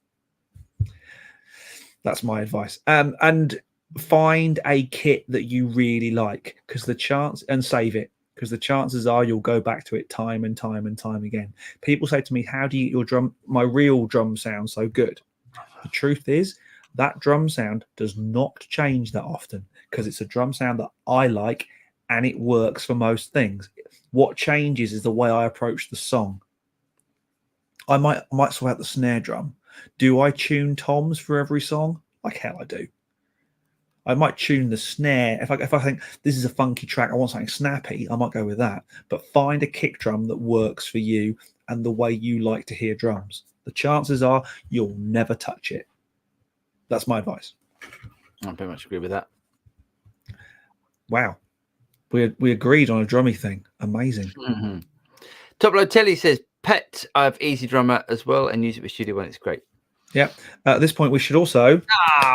That's my advice. And find a kit that you really like, because the chance, and save it, because the chances are you'll go back to it time and time and time again. People say to me, how do you get my real drum sound so good? The truth is that drum sound does not change that often, because it's a drum sound that I like and it works for most things. What changes is the way I approach the song. I might swap out the snare drum. Do I tune toms for every song? Like hell I do. I might tune the snare. If I think this is a funky track, I want something snappy, I might go with that. But find a kick drum that works for you and the way you like to hear drums. The chances are you'll never touch it. That's my advice. I very much agree with that. Wow. We agreed on a drummy thing. Amazing. Mm-hmm. Top Load Telly says, Pet, I have Easy Drummer as well and use it for studio when it's great. Yeah. At this point, we should also...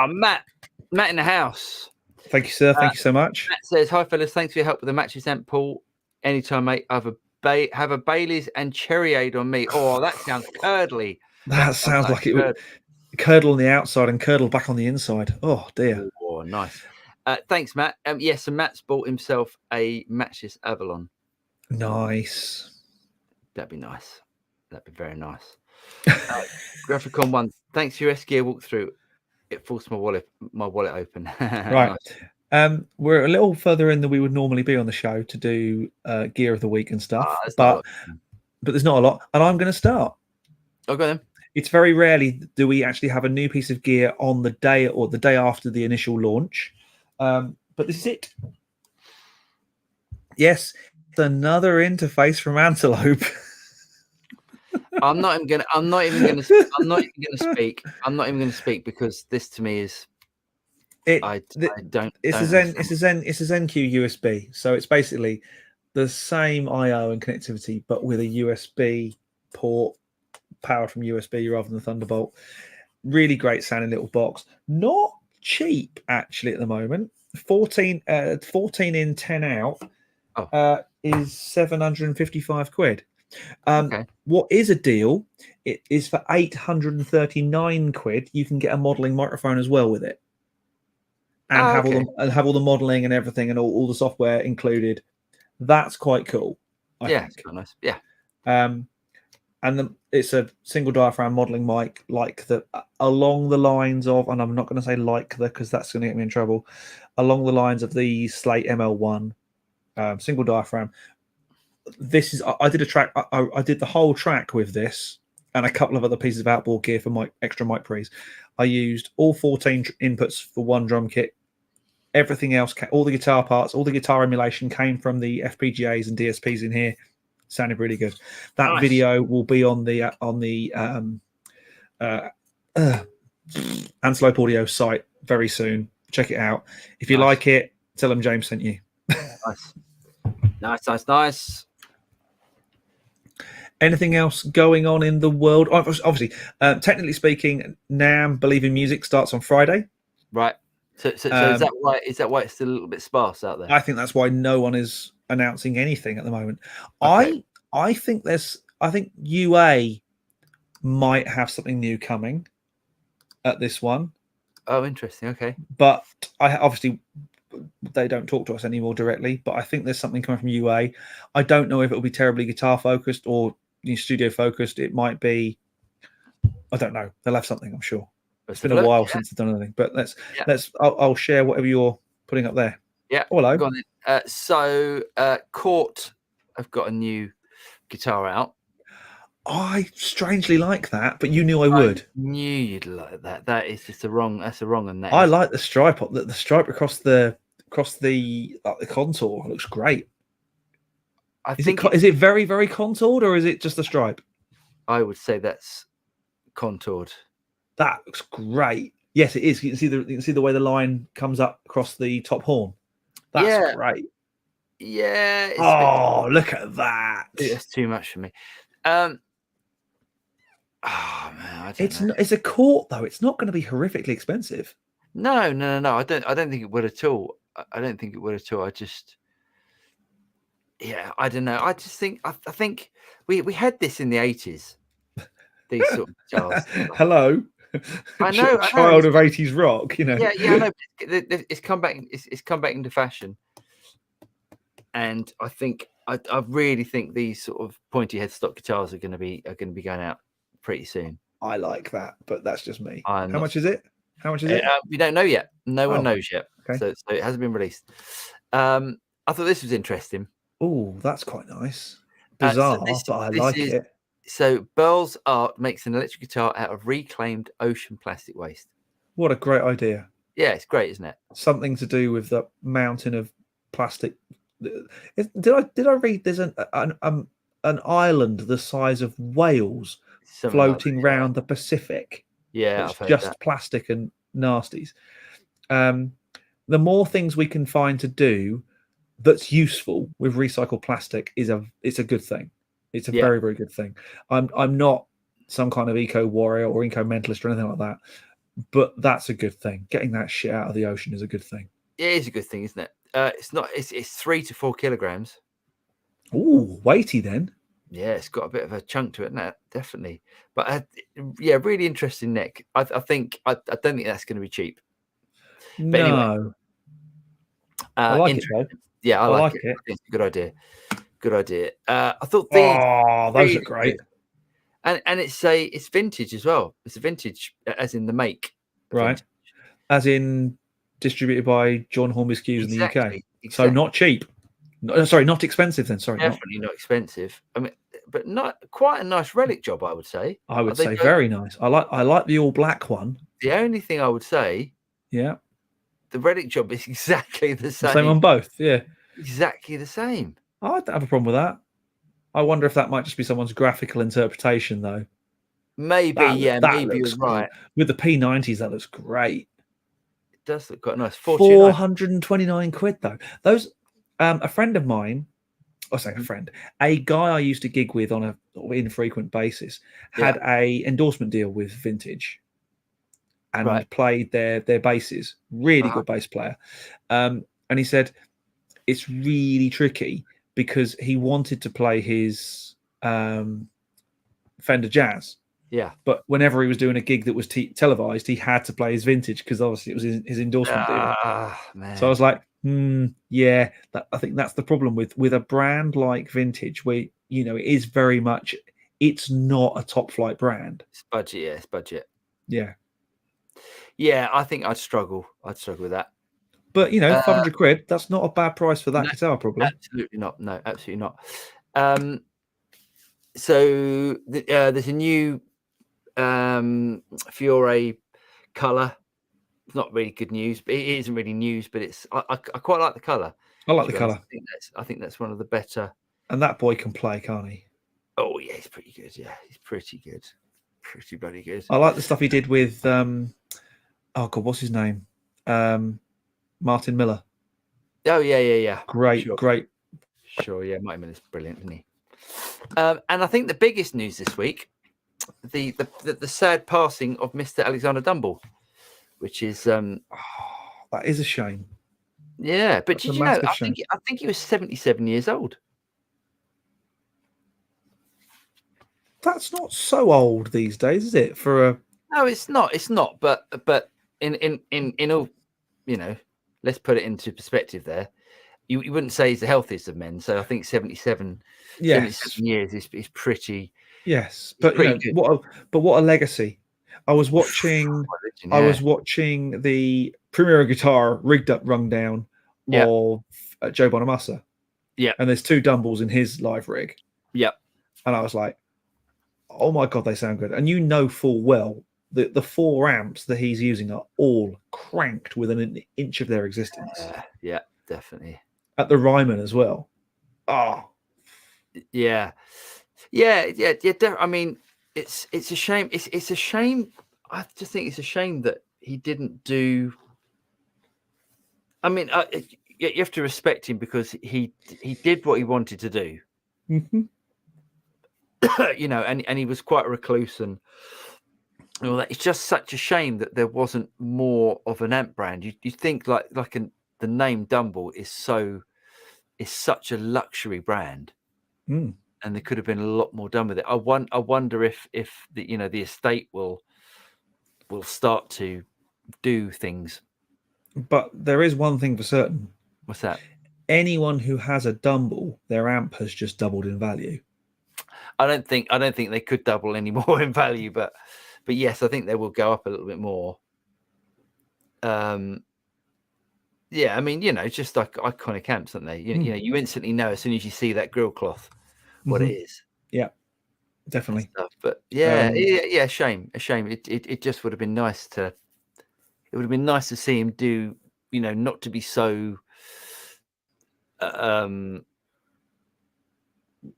Matt in the house. Thank you, sir. Thank you so much. Matt says, hi, fellas. Thanks for your help with the matches amp, Paul. Anytime, mate. I have a Bailey's and Cherryade on me. Oh, that sounds curdly. That sounds like it would curdle on the outside and curdle back on the inside. Oh, dear. Oh, nice. Thanks, Matt. Yes, and Matt's bought himself a Matches Avalon. Nice. That'd be nice. That'd be very nice. Graphicon 1. Thanks for your S-Gear walkthrough. It forced my wallet open. Right. Nice. We're a little further in than we would normally be on the show to do gear of the week and stuff. But there's not a lot. And I'm going to start. Okay then. It's very rarely do we actually have a new piece of gear on the day or the day after the initial launch. But this is it. Yes, it's another interface from Antelope. I'm not even gonna speak because this to me is It's a ZenQ USB, so it's basically the same I/O and connectivity, but with a USB port powered from USB rather than Thunderbolt. Really great sounding little box. Not cheap actually at the moment. 14 in 10 out is 755 quid. Okay. What is a deal? It is for 839 quid. You can get a modeling microphone as well with it, and have all the modeling and everything and all the software included. That's quite cool. I think. It's quite nice. Yeah. And it's a single diaphragm modeling mic, like along the lines of, and I'm not going to say like because that's going to get me in trouble. Along the lines of the Slate ML1 single diaphragm. This is I did a track. I did the whole track with this and a couple of other pieces of outboard gear for my extra mic pre's. I used all 14 inputs for one drum kit. Everything else, all the guitar parts, all the guitar emulation came from the FPGAs and DSPs in here. Sounded really good. That video will be on the Antelope Audio site very soon. Check it out. If you like it, tell them James sent you. Nice. Anything else going on in the world? Obviously, technically speaking, NAMM Believe in Music starts on Friday. Right. So is that why? Is that why it's still a little bit sparse out there? I think that's why no one is announcing anything at the moment. Okay. I think UA might have something new coming at this one. Oh, interesting. Okay. But obviously they don't talk to us anymore directly. But I think there's something coming from UA. I don't know if it will be terribly guitar focused or studio focused. It might be. I don't know. They'll have something. I'm sure. It's been a while since they've done anything. But I'll share whatever you're putting up there. Yeah. Oh, hello. Go on then. Court have got a new guitar out. I strangely like that, but you knew I would. Knew you'd like that. That is just that's a wrong one. I like the stripe. The stripe across the contour looks great. Is it very, very contoured, or is it just a stripe? I would say that's contoured. That looks great. Yes, it is. You can see the way the line comes up across the top horn. That's great. Yeah. Look at that. It's too much for me. Man, it's a Court though. It's not going to be horrifically expensive. No. I don't think it would at all. I don't think it would at all. I don't know. I just think I think we had this in the 80s. These sort of guitars. Hello. I know, child of 80s rock, you know. Yeah, I know. It's come back. It's come back into fashion, and I really think these sort of pointy headstock guitars are going to be going out pretty soon. I like that, but that's just me. How much is it? How much is it? We don't know yet. No one knows yet. Okay. So it hasn't been released. I thought this was interesting. Oh, that's quite nice. Bizarre, but I like it. So Burl's Art makes an electric guitar out of reclaimed ocean plastic waste. What a great idea. Yeah, it's great, isn't it? Something to do with the mountain of plastic. Did I read there's an island the size of Wales floating around the Pacific? Yeah, it's just plastic and nasties. The more things we can find to do that's useful with recycled plastic it's a good thing. It's a very, very good thing. I'm not some kind of eco warrior or eco mentalist or anything like that, but that's a good thing. Getting that shit out of the ocean is a good thing. It is a good thing, isn't it? It's 3 to 4 kilograms. Ooh, weighty then. Yeah, it's got a bit of a chunk to it, isn't it? Definitely. But really interesting neck. I don't think that's going to be cheap. But no. Anyway, I like it though. Yeah, I like it. It's a good idea. Good idea. I thought those are great. And it's vintage as well. It's a vintage, as in the make. Right. Vintage. As in distributed by John Hornby's Cues in the UK. Exactly. So not cheap. Sorry, not expensive then. Sorry. Definitely not expensive. I mean, but not quite a nice relic job, I would say. I would say very nice. I like the all black one. The only thing I would say, the relic job is exactly the same. Same on both, yeah. Exactly the same. I don't have a problem with that. I wonder if that might just be someone's graphical interpretation, though. Maybe, maybe you're right. With the P90s, that looks great. It does look quite nice. 429 quid, though. Those, a friend of mine, a guy I used to gig with on a infrequent basis, had a endorsement deal with Vintage, and played their basses. Really good bass player, and he said it's really tricky because he wanted to play his Fender Jazz. Yeah. But whenever he was doing a gig that was televised, he had to play his Vintage because obviously it was his endorsement deal. Man. So I was like, I think that's the problem with a brand like Vintage, where, you know, it is very much, it's not a top flight brand. It's budget, it's budget. Yeah. Yeah, I think I'd struggle. with that. But, you know, 500 quid, that's not a bad price for that guitar, probably. Absolutely not. No, absolutely not. So there's a new Fiore colour. It's not really good news, but it isn't really news, but I quite like the colour. I like the colour. I think that's one of the better. And that boy can play, can't he? Oh, yeah, he's pretty good. Yeah, he's pretty good. Pretty bloody good. I like the stuff he did with, what's his name? Martin Miller. Oh, yeah. Great. Sure, yeah, Martin Miller's brilliant, isn't he? And I think the biggest news this week, the sad passing of Mr. Alexander Dumble, which is that is a shame. Yeah, but did you know? I think he was 77 years old. That's not so old these days, is it? No, it's not. It's not. But in all, you know, let's put it into perspective. There, you wouldn't say he's the healthiest of men. So I think 77 years is pretty. Yes, but what a legacy! I was watching. I was watching the Primera Guitar rigged up rundown of Joe Bonamassa. Yeah, and there's 2 Dumbles in his live rig. Yeah, and I was like, oh my god, they sound good. And you know full well that the 4 amps that he's using are all cranked within an inch of their existence. Yeah, definitely. At the Ryman as well. Oh, yeah. I mean, it's a shame. It's a shame. I just think it's a shame that he didn't do. I mean, you have to respect him because he did what he wanted to do. Mm-hmm. You know, and he was quite a recluse and all that. It's just such a shame that there wasn't more of an amp brand. You think like the name Dumble is such a luxury brand, and there could have been a lot more done with it. I wonder if the estate will will start to do things. But there is one thing for certain. What's that? Anyone who has a Dumble, their amp has just doubled in value. I don't think they could double any more in value, but yes, I think they will go up a little bit more. Yeah, I mean, it's just like iconic amps, aren't they? You instantly know as soon as you see that grill cloth what it is. Yeah, definitely. But yeah, shame. It just would have been nice to. It would have been nice to see him do, not to be so.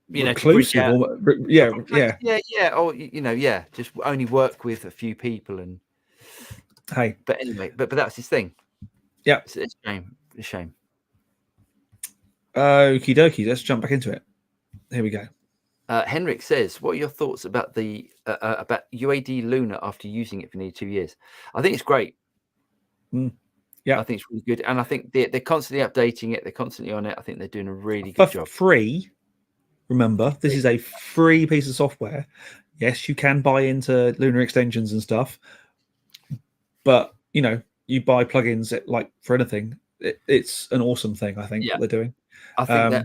Reclusive, or just only work with a few people and. Hey, but anyway, but that's his thing. Yeah, it's a shame. It's a shame. Okie dokie, let's jump back into it. Here we go. Henrik says, "What are your thoughts about the about UAD Luna after using it for nearly 2 years?" I think it's great. Yeah, I think it's really good, and I think they're constantly updating it. They're constantly on it. I think they're doing a really good job. Free. Remember, this is a free piece of software. Yes, you can buy into Lunar extensions and stuff, but you buy plugins for anything. It's an awesome thing. I think what they're doing. I think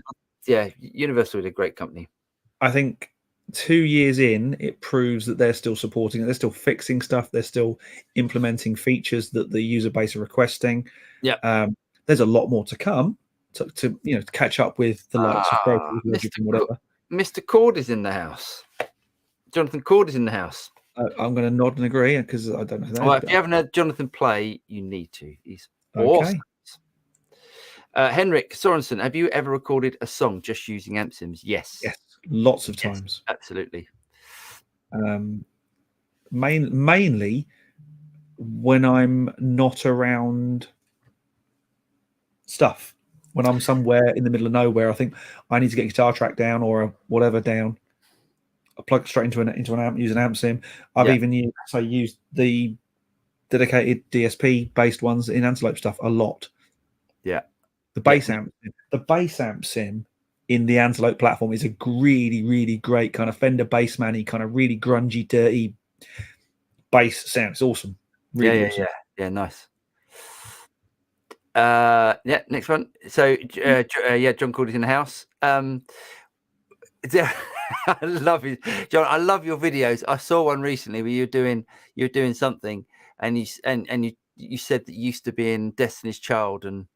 Universal is a great company. I think 2 years in, it proves that they're still supporting it. They're still fixing stuff. They're still implementing features that the user base are requesting. Yeah. There's a lot more to come to catch up with the likes of Pro Tools and whatever. Mr. Cord is in the house. Jonathan Cord is in the house. I'm going to nod and agree because I don't know that. Well, if you haven't heard Jonathan play, you need to. He's awesome. Henrik Sorensen, have you ever recorded a song just using amp sims? Yes. Yes, lots of times. Absolutely. Mainly when I'm not around stuff. When I'm somewhere in the middle of nowhere, I think I need to get a guitar track down or whatever down. I plug straight into an amp, use an amp sim. I've even used the dedicated DSP based ones in Antelope stuff a lot. Yeah. The bass amp sim in the Antelope platform is a really, really great kind of Fender Bassman-y, kind of really grungy, dirty bass sound. It's awesome. Really awesome. Yeah, nice. Next one. So John Cordy's in the house. I love it, John. I love your videos. I saw one recently where you're doing something, and you said that you used to be in Destiny's Child, and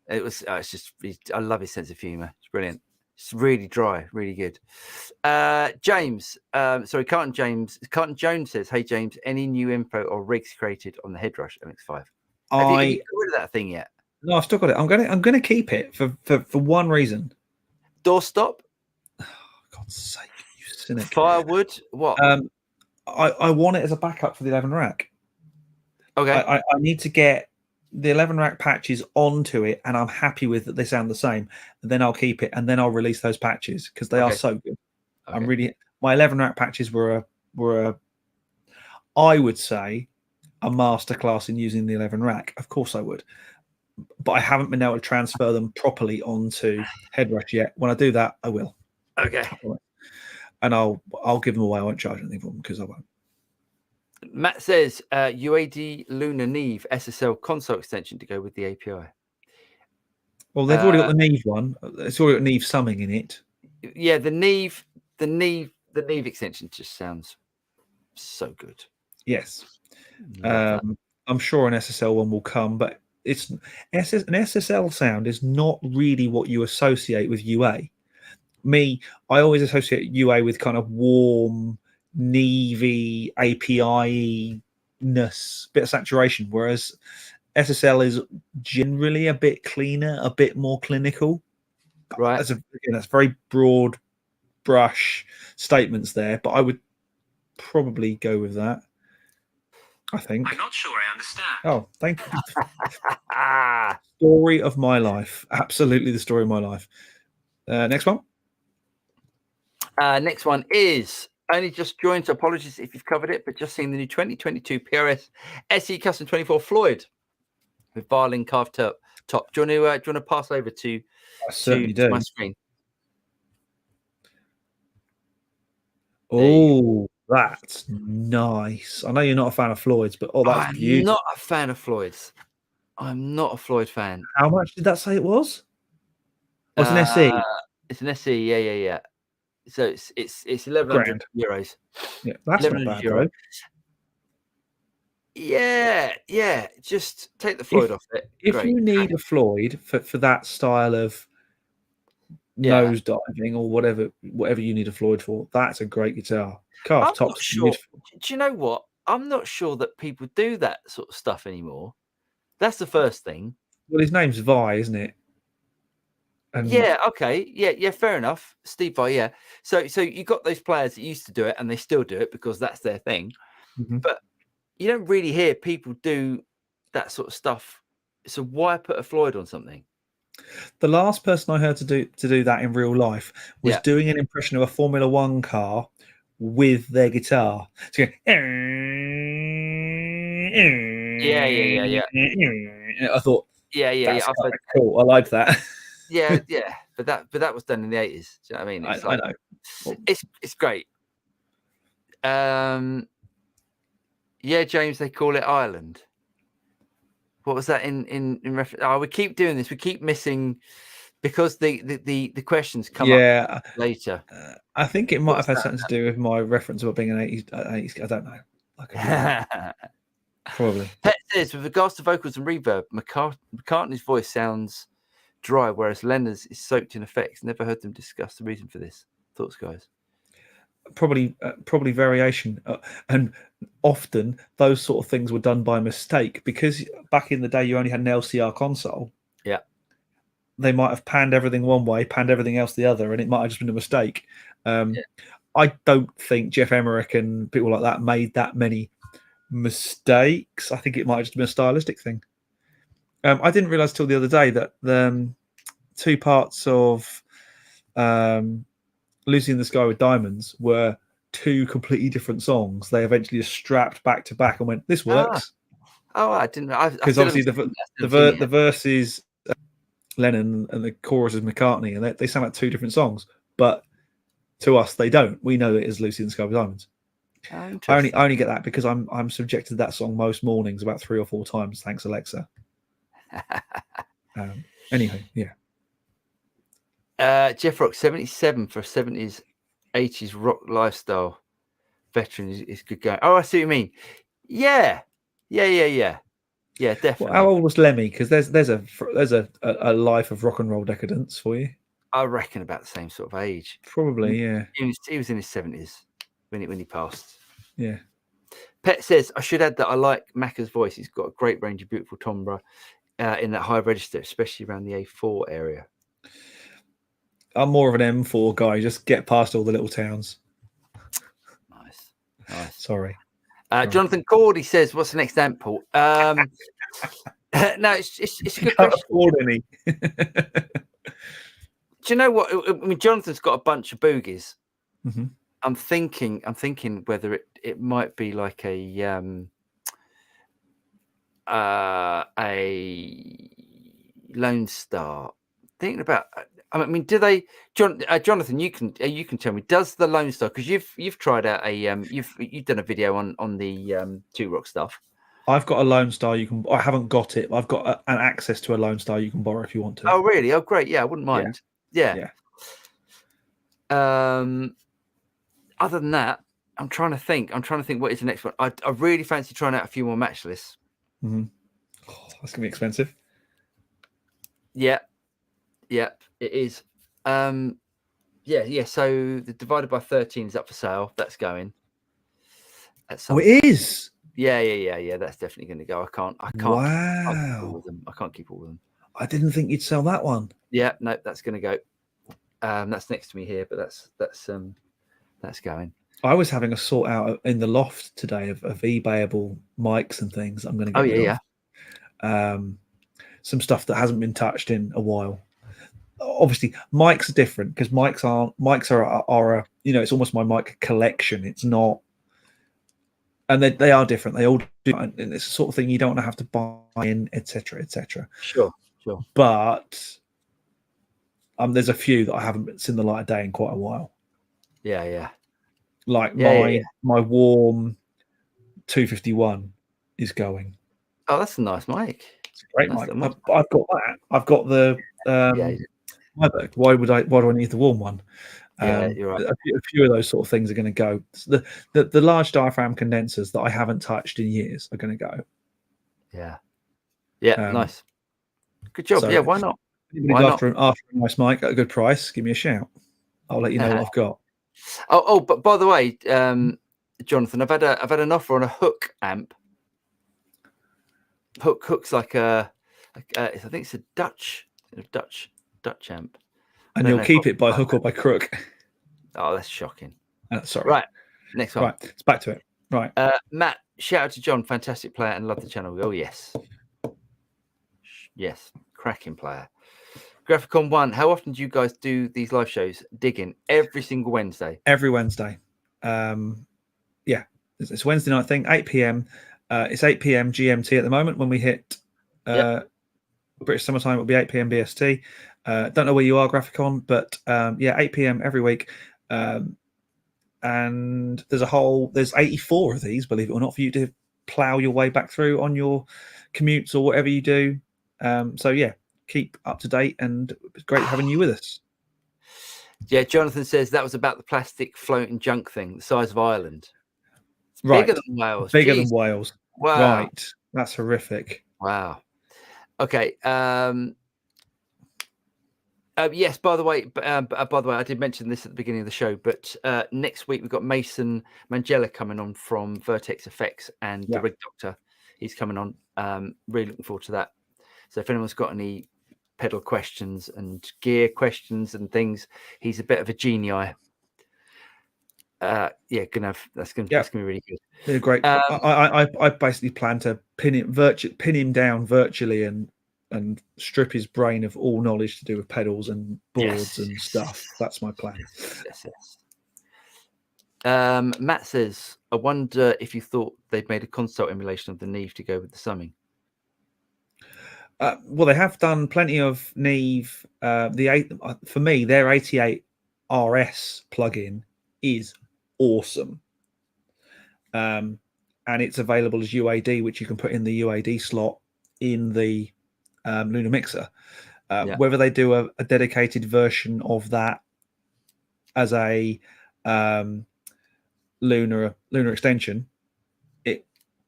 it was I love his sense of humor. It's brilliant. It's really dry, really good. James, Carlton Jones says, "Hey James, any new info or rigs created on the Headrush MX5? Have you got rid of that thing yet?" No, I've still got it. I'm gonna keep it for one reason. Doorstop. Oh, God's sake, you cynic. Firewood. What? I want it as a backup for the 11 rack. Okay. I need to get the 11 rack patches onto it, and I'm happy with that. They sound the same. And then I'll keep it, and then I'll release those patches because they are so good. Okay. My 11 rack patches were I would say a masterclass in using the 11 rack. Of course I would, but I haven't been able to transfer them properly onto Headrush yet. When I do that, I will. Okay. And I'll give them away. I won't charge anything for them because I won't. Matt says UAD Luna Neve SSL console extension to go with the API. Well, they've already got the Neve one. It's already got Neve summing in it. Yeah, the Neve extension just sounds so good. Yes. I'm sure an SSL one will come, but an SSL sound is not really what you associate with UA. I always associate UA with kind of warm, Neve API-ness, bit of saturation, whereas SSL is generally a bit cleaner, a bit more clinical. Right. That's very broad brush statements there, but I would probably go with that. I think. I'm not sure I understand. Oh, thank you. Story of my life. Absolutely the story of my life. Next one. Next one is only just joined, so apologies if you've covered it, but just seeing the new 2022 PRS SE Custom 24 Floyd with violin carved top. Do you want to pass over to my screen? Oh, That's nice. I know you're not a fan of Floyd's, but that's beautiful. I'm not a fan of Floyd's. I'm not a Floyd fan. How much did that say it was? Oh, it's an SE. It's an SE. Yeah. So it's 1,100 euros. Yeah, that's not bad though. Yeah. Just take the Floyd off it. If you need a Floyd for that style of nose diving or whatever you need a Floyd for, that's a great guitar. Calf tops beautiful. Do you know what? I'm not sure that people do that sort of stuff anymore. That's the first thing. Well, his name's Vi, isn't it? And yeah. Okay. Yeah. Fair enough. Steve Vai. Yeah. So you got those players that used to do it and they still do it because that's their thing. Mm-hmm. But you don't really hear people do that sort of stuff. So why put a Floyd on something? The last person I heard to do that in real life was doing an impression of a Formula One car with their guitar. So yeah. I thought, yeah. I've heard... cool. I like that. yeah. But that was done in the 80s. Do you know what I mean? I know. Well, it's great. Yeah, James, they call it Ireland. What was that in reference? Oh, we keep doing this. We keep missing because the questions come up later. I think it might have had something to do with my reference about being an 80s. I don't know. Probably. Pet says, with regards to vocals and reverb, McCartney's voice sounds dry, whereas Lennon's is soaked in effects. Never heard them discuss the reason for this. Thoughts, guys? Probably variation, and often those sort of things were done by mistake because back in the day you only had an LCR console. Yeah, they might have panned everything one way, panned everything else the other, and it might have just been a mistake. I don't think Jeff Emmerich and people like that made that many mistakes. I think it might have just been a stylistic thing. I didn't realize till the other day that the two parts of Lucy in the Sky with Diamonds were two completely different songs. They eventually just strapped back to back and went, "This works." I didn't know. Because obviously the verse is Lennon and the chorus is McCartney, and they sound like two different songs. But to us, they don't. We know it is Lucy in the Sky with Diamonds. I only get that because I'm subjected to that song most mornings about 3 or 4 times. Thanks, Alexa. Anyway, yeah. Jeff Rock 77 for 70s, 80s rock lifestyle veteran is good going. Oh, I see what you mean. Yeah, definitely. Well, how old was Lemmy? Because there's a life of rock and roll decadence for you. I reckon about the same sort of age. Probably, yeah. He was in his 70s when he passed. Yeah. Pet says, I should add that I like Macca's voice. He's got a great range of beautiful timbre in that high register, especially around the A4 area. I'm more of an M4 guy. Just get past all the little towns. Nice. Sorry. Jonathan Cordy says, "What's the next amp port?" No, it's a good question. Afford any. Do you know what? I mean, Jonathan's got a bunch of boogies. Mm-hmm. I'm thinking whether it might be like a Lone Star. Thinking about. I mean, do they, Jonathan? You can tell me. Does the Lone Star? Because you've tried out a you've done a video on the 2 Rock stuff. I've got a Lone Star. I haven't got it. I've got an access to a Lone Star you can borrow if you want to. Oh, really? Oh, great. Yeah, I wouldn't mind. Yeah. Other than that, I'm trying to think what is the next one. I really fancy trying out a few more match lists. Mm-hmm. Oh, that's gonna be expensive. Yeah, it is. So the divided by 13 is up for sale. That's going. It is. Yeah. That's definitely going to go. I can't. Wow. I can't keep all of them. I didn't think you'd sell that one. Yeah, no, that's going to go. That's next to me here, but that's going. I was having a sort out in the loft today of eBayable mics and things. I'm going to get some stuff that hasn't been touched in a while. Obviously, mics are different because mics are a, it's almost my mic collection. It's not, and they are different. They all do, and it's the sort of thing you don't have to buy in, etc. Sure. But there's a few that I haven't seen the light of day in quite a while. Yeah. Like my warm 251 is going. Oh, that's a nice mic. It's a great mic. I've got that. I've got the Reverb. Why do I need the warm one? You're right. A few of those sort of things are going to go. The large diaphragm condensers that I haven't touched in years are going to go. Yeah, nice. Good job. So why not? After a nice mic at a good price, give me a shout. I'll let you know what I've got. But by the way, Jonathan, I've had an offer on a Hook amp. Hook's like I think it's a Dutch amp. And you'll keep it by hook or by crook. Oh, that's shocking. Sorry. Right, next one. Right, it's back to it. Right. Matt, shout out to John, fantastic player, and love the channel. Oh yes, cracking player. Graphicon 1, how often do you guys do these live shows? Digging every single Wednesday. Every Wednesday. It's Wednesday night thing, 8 p.m. It's 8 p.m. GMT at the moment. When we hit British summertime, it'll be 8 p.m. BST. Don't know where you are, Graphicon, but 8 p.m. every week. And there's 84 of these, believe it or not, for you to plow your way back through on your commutes or whatever you do. Keep up to date, and it's great having you with us. Yeah, Jonathan says that was about the plastic floating junk thing, the size of Ireland. It's right. Bigger than Wales. Bigger than Wales. Wow. Right. That's horrific. Wow. Okay. Yes, by the way, I did mention this at the beginning of the show, but next week we've got Mason Mangella coming on from Vertex Effects and the Rig Doctor. He's coming on. Really looking forward to that. So if anyone's got any pedal questions and gear questions and things, he's a bit of a genie. That's gonna be really good. Yeah, great. I basically plan to pin him down virtually and strip his brain of all knowledge to do with pedals and boards and stuff. That's my plan. Yes. Matt says, I wonder if you thought they'd made a console emulation of the Neve to go with the summing. Well, they have done plenty of Neve. For me, their 88 RS plugin is awesome. And it's available as UAD, which you can put in the UAD slot in the Lunar Mixer. Whether they do a dedicated version of that as a lunar extension, it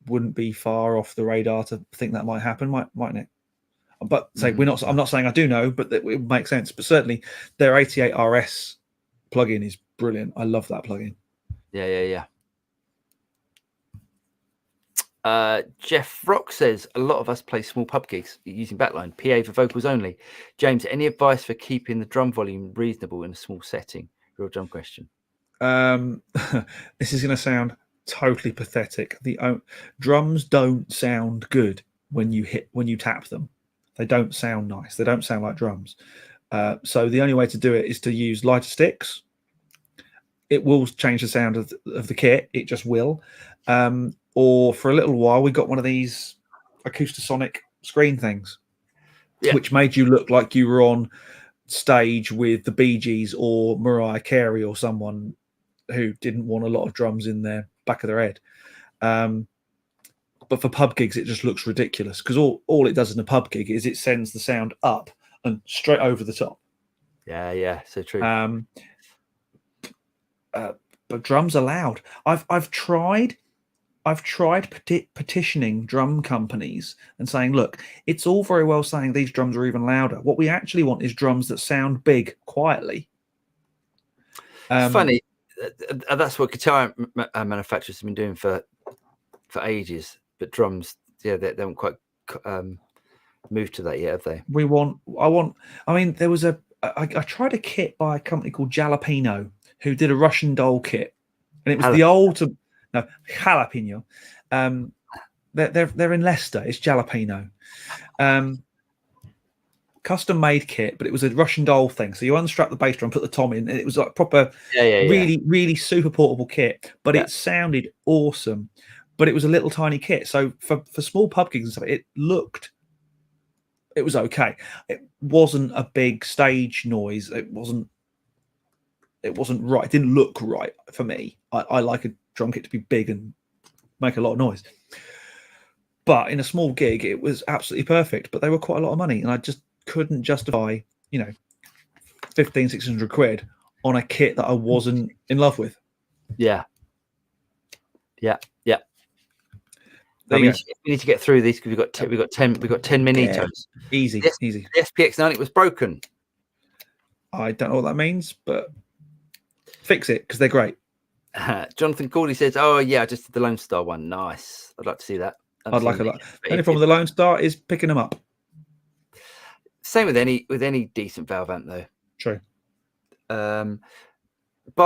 wouldn't be far off the radar to think that might happen, mightn't it? But I'm not saying I do know, but that it would make sense. But certainly their 88 RS plugin is brilliant. I love that plugin. Yeah. Jeff Rock says a lot of us play small pub gigs using backline, PA for vocals only. James, any advice for keeping the drum volume reasonable in a small setting? Real drum question. This is going to sound totally pathetic. The drums don't sound good when you tap them. They don't sound nice. They don't sound like drums. So the only way to do it is to use lighter sticks. It will change the sound of the kit. It just will. Or for a little while, we got one of these Acoustasonic screen things, which made you look like you were on stage with the Bee Gees or Mariah Carey or someone who didn't want a lot of drums in their back of their head. But for pub gigs, it just looks ridiculous because all it does in a pub gig is it sends the sound up and straight over the top. Yeah, so true. But drums are loud. I've tried petitioning drum companies and saying, look, it's all very well saying these drums are even louder. What we actually want is drums that sound big quietly. It's funny. That's what guitar manufacturers have been doing for ages. But drums, they haven't quite moved to that yet, have they? There was I tried a kit by a company called Jalapeno who did a Russian doll kit, and it was Jalapeno. They're in Leicester. It's Jalapeno. Custom made kit, but it was a Russian doll thing. So you unstrap the bass drum, put the tom in, and it was like proper, really super portable kit. But it sounded awesome. But it was a little tiny kit. So for small pub gigs and stuff, it was okay. It wasn't a big stage noise. It it wasn't right. It didn't look right for me. I like a drum kit to be big and make a lot of noise. But in a small gig, it was absolutely perfect. But they were quite a lot of money, and I just couldn't justify, 1,600 quid on a kit that I wasn't in love with. Yeah. There we need to get through these because we've got 10 Minitos. Easy. The SPX90 was broken. I don't know what that means, but fix it because they're great. Jonathan Corley says, "Oh yeah, I just did the Lone Star one. Nice. I'd like to see that. I'd like a lot. The only problem with the Lone Star is picking them up. Same with any decent valve amp though. True. By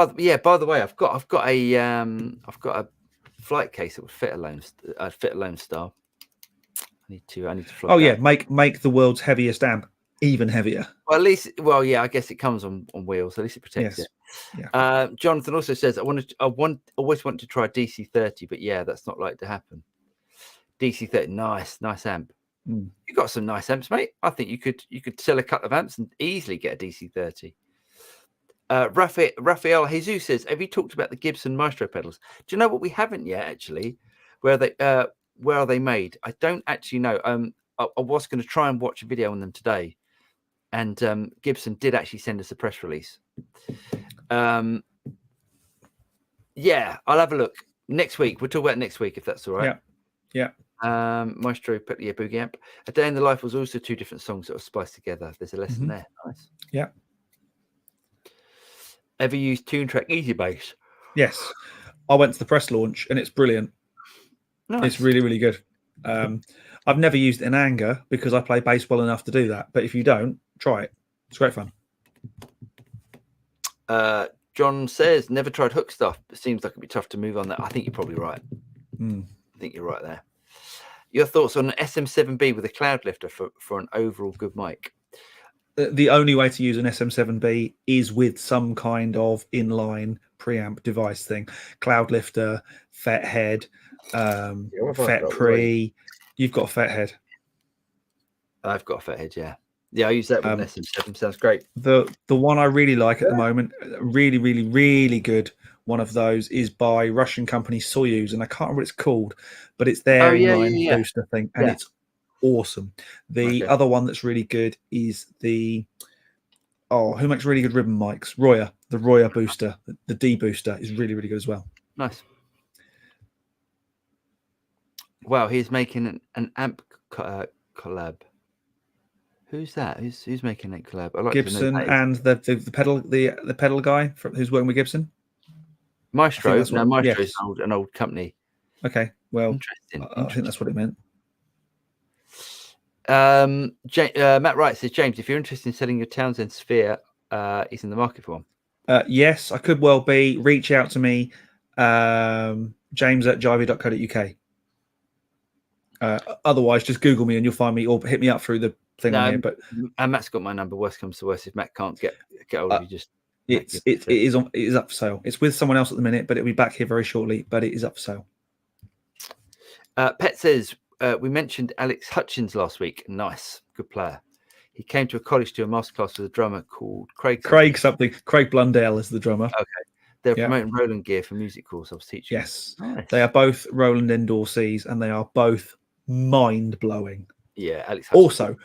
the way, I've got a flight case that would fit a Lone Star. I need to fly. Oh yeah, make the world's heaviest amp even heavier. Well, at least, I guess it comes on wheels. At least it protects it. Yeah. Jonathan also says, I always want to try DC30, but yeah, that's not likely to happen. DC30, nice amp. Mm. You got some nice amps, mate. I think you could sell a couple of amps and easily get a DC30. Rafael Jesus says, have you talked about the Gibson Maestro pedals? Do you know what we haven't yet, actually? Where are they made? I don't actually know. I was going to try and watch a video on them today, and Gibson did actually send us a press release. Yeah, I'll have a look next week. We'll talk about it next week if that's all right. Yeah. Maestro Boogie Amp. A Day in the Life was also 2 different songs that were spliced together. There's a lesson there. Nice. Yeah. Ever used TuneTrack Easy Bass? Yes. I went to the press launch and it's brilliant. Nice. It's really, really good. I've never used it in anger because I play bass well enough to do that. But if you don't, try it. It's great fun. John says, never tried hook stuff. It seems like it'd be tough to move on that. I think you're probably right. I think you're right there. Your thoughts on an SM7B with a cloud lifter for an overall good mic? The only way to use an SM7B is with some kind of inline preamp device thing. Cloud lifter, FET head, FET pre. You've got a FET head. I've got a FET head, yeah. Yeah, I use that with an SM7. Sounds great. The one I really like at the moment, really, really, really good one of those is by Russian company Soyuz, and I can't remember what it's called, but it's their inline booster thing, and it's awesome. The other one that's really good is who makes really good ribbon mics? Royer, the Royer booster, the D booster is really, really good as well. Nice. Wow, he's making an amp collab. Who's that? Who's making that collab? I like Gibson and the pedal guy who's working with Gibson. Maestro. No, Maestro is an old company. Okay, well, interesting. I think that's what it meant. Matt Wright says, James, if you're interested in selling your Townsend Sphere, he's in the market for one. Yes, I could well be. Reach out to me, james@jivey.co.uk. Otherwise, just Google me and you'll find me, or hit me up through the thing on here. But Matt's got my number. Worst comes to worst, if Matt can't get hold of you, just it is up for sale. It's with someone else at the minute, but it'll be back here very shortly. But it is up for sale. Pet says, we mentioned Alex Hutchins last week. Nice, good player. He came to a college to a masterclass with a drummer called Craig Blundell is the drummer. Okay. They're promoting Roland gear for music course I was teaching. Yes. Nice. They are both Roland Indoor Cs and they are both mind-blowing. Yeah, Alex Hutchins. Also,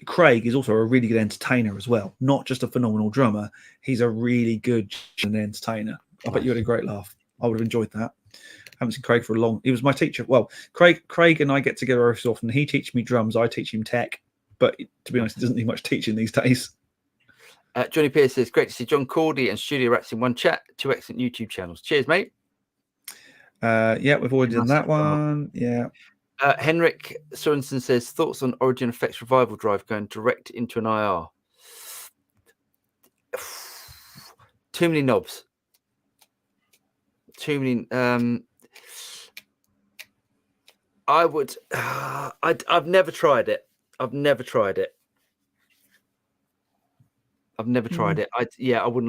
Craig is also a really good entertainer as well. Not just a phenomenal drummer. He's a really good entertainer. I bet you had a great laugh. I would have enjoyed that. I haven't seen Craig for a long. He was my teacher. Well, Craig and I get together every so often. He teaches me drums. I teach him tech. But to be honest, he doesn't need much teaching these days. Johnny Pierce says, great to see John Cordy and Studio Rats in one chat. 2 excellent YouTube channels. Cheers, mate. Yeah, we've already done that one. Yeah. Henrik Sorensen says, thoughts on Origin Effects Revival Drive going direct into an IR? Too many knobs. Too many. I would. I've never tried it. I wouldn't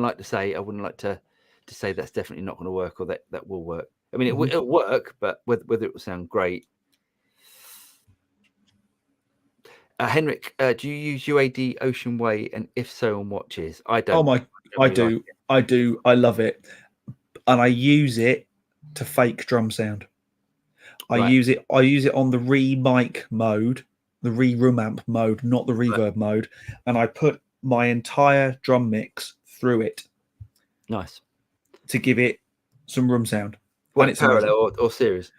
like to say. I wouldn't like to say that's definitely not going to work or that will work. I mean, it'll work, but whether it will sound great. Henrik, do you use UAD Ocean Way, and if so, on watches? I don't. I love it, and I use it to fake drum sound. I use it on the re-mic mode, the re-room amp mode, not the reverb mode, and I put my entire drum mix through it. Nice. To give it some room sound. What, in parallel or series?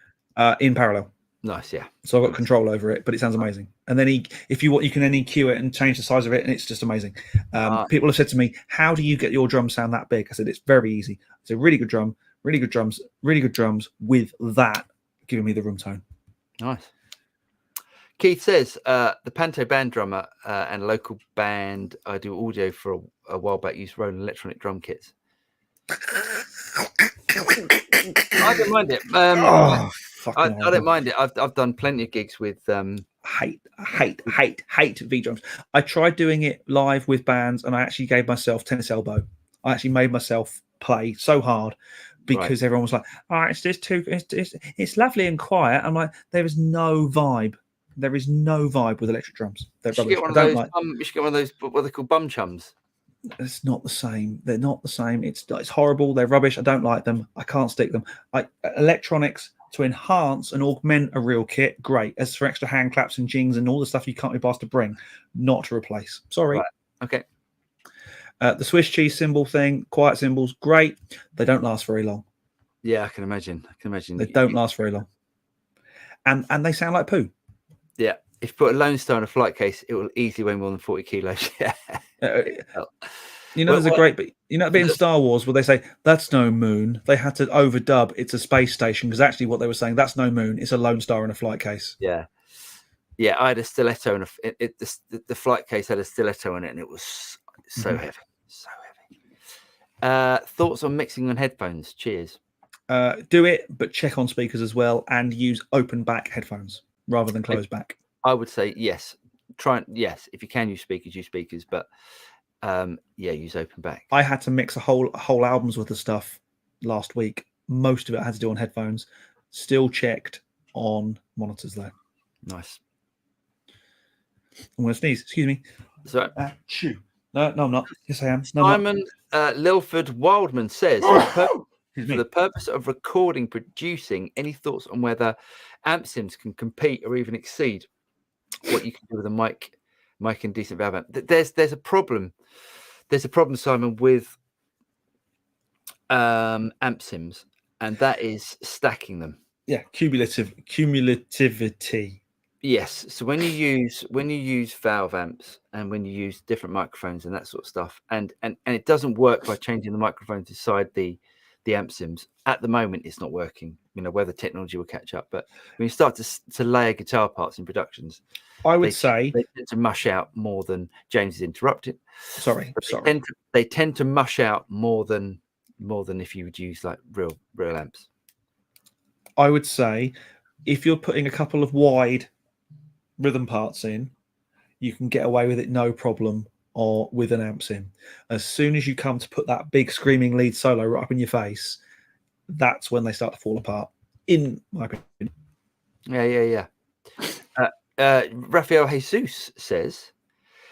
In parallel. Nice, yeah. So I've got control over it, but it sounds amazing. And then if you want, you can then EQ it and change the size of it, and it's just amazing. People have said to me, "How do you get your drum sound that big?" I said, "It's very easy. It's a really good drum, really good drums, really good drums with that giving me the room tone." Nice. Keith says, the Panto band drummer and local band I do audio for a while back used Roland electronic drum kits. I don't mind it. I don't mind it. I've done plenty of gigs with hate V drums. I tried doing it live with bands, and I actually gave myself tennis elbow. I actually made myself play so hard because everyone was like, "Oh, it's just too. It's lovely and quiet." I'm like, there is no vibe. There is no vibe with electric drums. They're rubbish. You should get one of those. What are they called? Bum chums. It's not the same. They're not the same. It's horrible. They're rubbish. I don't like them. I can't stick them. Electronics to enhance and augment a real kit, great. As for extra hand claps and jings and all the stuff you can't be asked to bring, not to replace. Sorry. Right. Okay. The Swiss cheese cymbal thing, quiet cymbals, great. They don't last very long. Yeah, I can imagine. They don't last very long. And they sound like poo. Yeah. If you put a Lone Star in a flight case, it will easily weigh more than 40 kilos. Yeah. There's a great bit. Bit in Star Wars where they say that's no moon. They had to overdub it's a space station because actually what they were saying, that's no moon. It's a Lone Star in a flight case. Yeah. Yeah. I had a stiletto and the flight case had a stiletto in it, and it was so heavy. So heavy. Thoughts on mixing on headphones? Cheers. Do it, but check on speakers as well, and use open back headphones rather than closed back. I would say yes. Yes. If you can use speakers, but use open back. I had to mix a whole album's worth of stuff last week. Most of it I had to do on headphones. Still checked on monitors though. Nice. I'm going to sneeze. Excuse me. Sorry. No, I'm not. Yes, I am. No, Simon Lilford Wildman says, for the purpose of recording, producing, any thoughts on whether amp sims can compete or even exceed what you can do with a mic and decent valve amp? There's a problem. There's a problem, Simon, with amp sims, and that is stacking them. Yeah, cumulativity. Yes. So when you use valve amps and when you use different microphones and that sort of stuff, and it doesn't work by changing the microphones inside the amp sims. At the moment, it's not working. Whether technology will catch up, but when you start to layer guitar parts in productions, I would say they tend to mush out more than James is interrupted. Sorry. They tend to mush out more than if you would use like real amps. I would say if you're putting a couple of wide rhythm parts in, you can get away with it no problem, or with an amp sim. As soon as you come to put that big screaming lead solo right up in your face, that's when they start to fall apart, in my opinion. Yeah. Rafael Jesus says,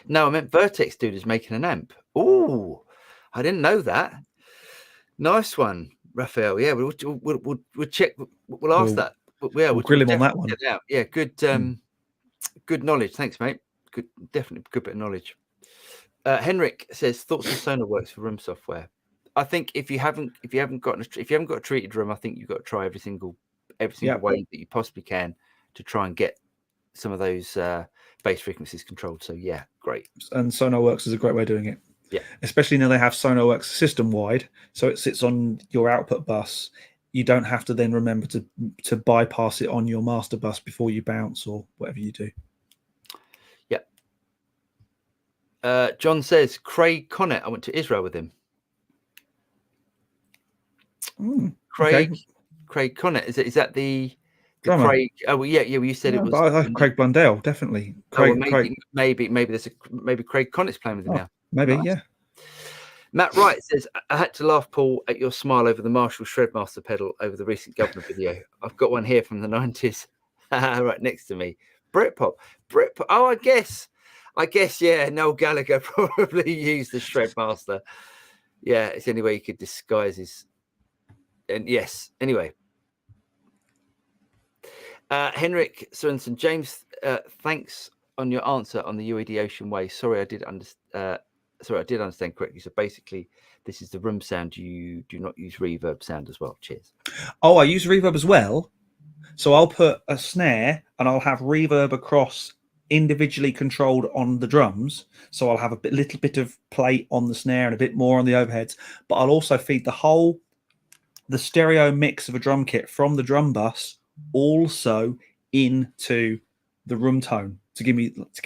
"No, I meant Vertex Dude is making an amp." Oh, I didn't know that. Nice one, Rafael. Yeah, we'll check. We'll ask that. We'll grill him on that one. Yeah, good. Good knowledge. Thanks, mate. Good, definitely good bit of knowledge. Henrik says, thoughts on SonarWorks for room software. I think if you haven't got a treated room, I think you've got to try every single way that you possibly can to try and get some of those bass frequencies controlled. So yeah, great. And SonarWorks is a great way of doing it. Yeah, especially now they have SonarWorks system wide, so it sits on your output bus. You don't have to then remember to bypass it on your master bus before you bounce or whatever you do. Yeah. John says, Craig Connett, I went to Israel with him. Craig Connett, is that the drummer? Craig? Oh well, yeah. Well, you said it was. Craig Blundell, definitely. Maybe Craig Connett's playing with him now. Maybe, nice. Yeah. Matt Wright says, I had to laugh, Paul, at your smile over the Marshall Shredmaster pedal over the recent Governor video. I've got one here from the 90s right next to me. Britpop. Oh, I guess, yeah, Noel Gallagher probably used the Shredmaster. Yeah, it's the only way he could disguise his. And yes, anyway. Henrik Sorensen, James, thanks on your answer on the UED Ocean Way. Sorry, I did understand correctly. So basically, this is the room sound. You do not use reverb sound as well. Cheers. Oh, I use reverb as well. So I'll put a snare and I'll have reverb across individually controlled on the drums. So I'll have a little bit of plate on the snare and a bit more on the overheads. But I'll also feed the stereo mix of a drum kit from the drum bus also into the room tone to give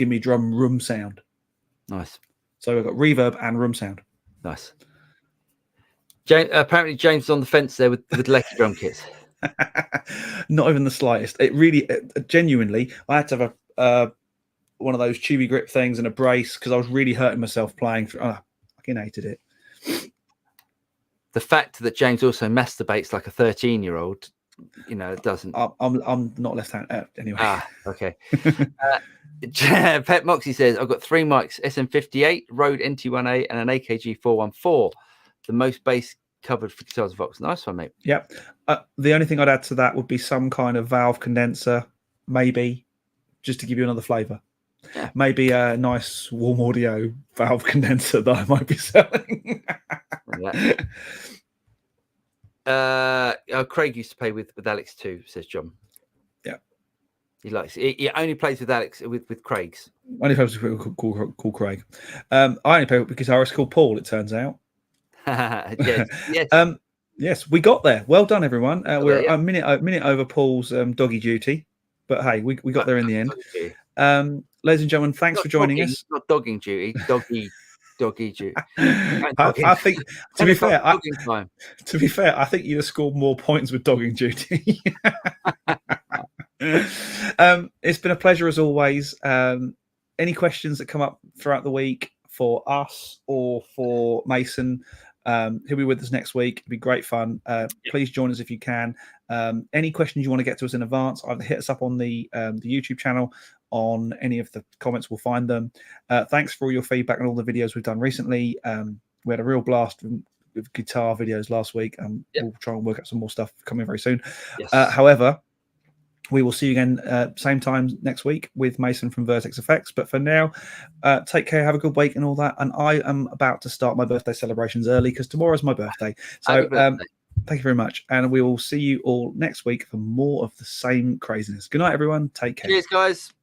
me drum room sound. Nice. So I've got reverb and room sound. Nice. Apparently James is on the fence there with Lecky drum kits. Not even the slightest. It really, genuinely, I had to have a one of those chewy grip things and a brace because I was really hurting myself playing. I fucking hated it. The fact that James also masturbates like a 13-year-old, it doesn't. I'm not left-handed anyway. Ah, okay. Pet Moxie says, I've got 3 mics, SM58, Rode NT1A, and an AKG 414. The most bass covered for guitars and Vox. Nice one, mate. Yep. The only thing I'd add to that would be some kind of valve condenser, maybe, just to give you another flavour. Yeah. Maybe a nice warm audio valve condenser that I might be selling. Craig used to play with Alex too, says John. Yeah. He only plays with Alex with Craig's. Only plays with called Craig. I only play with a guitarist called Paul, it turns out. Yes. Yes, we got there. Well done, everyone. We're a minute over Paul's doggy duty, but hey, we got there in the end. Ladies and gentlemen, thanks for joining us. Not dogging duty, doggy duty. I think, to be fair, I think you'd have scored more points with dogging duty. It's been a pleasure as always. Any questions that come up throughout the week for us or for Mason, he'll be with us next week. It'll be great fun. Please join us if you can. Any questions you want to get to us in advance, either hit us up on the YouTube channel, on any of the comments, we'll find them. Thanks for all your feedback and all the videos we've done recently. We had a real blast with guitar videos last week, and we'll try and work out some more stuff coming very soon. Yes. However, we will see you again same time next week with Mason from Vertex Effects. But for now, take care, have a good week and all that. And I am about to start my birthday celebrations early because tomorrow's my birthday. So thank you very much. And we will see you all next week for more of the same craziness. Good night, everyone. Take care. Cheers, guys.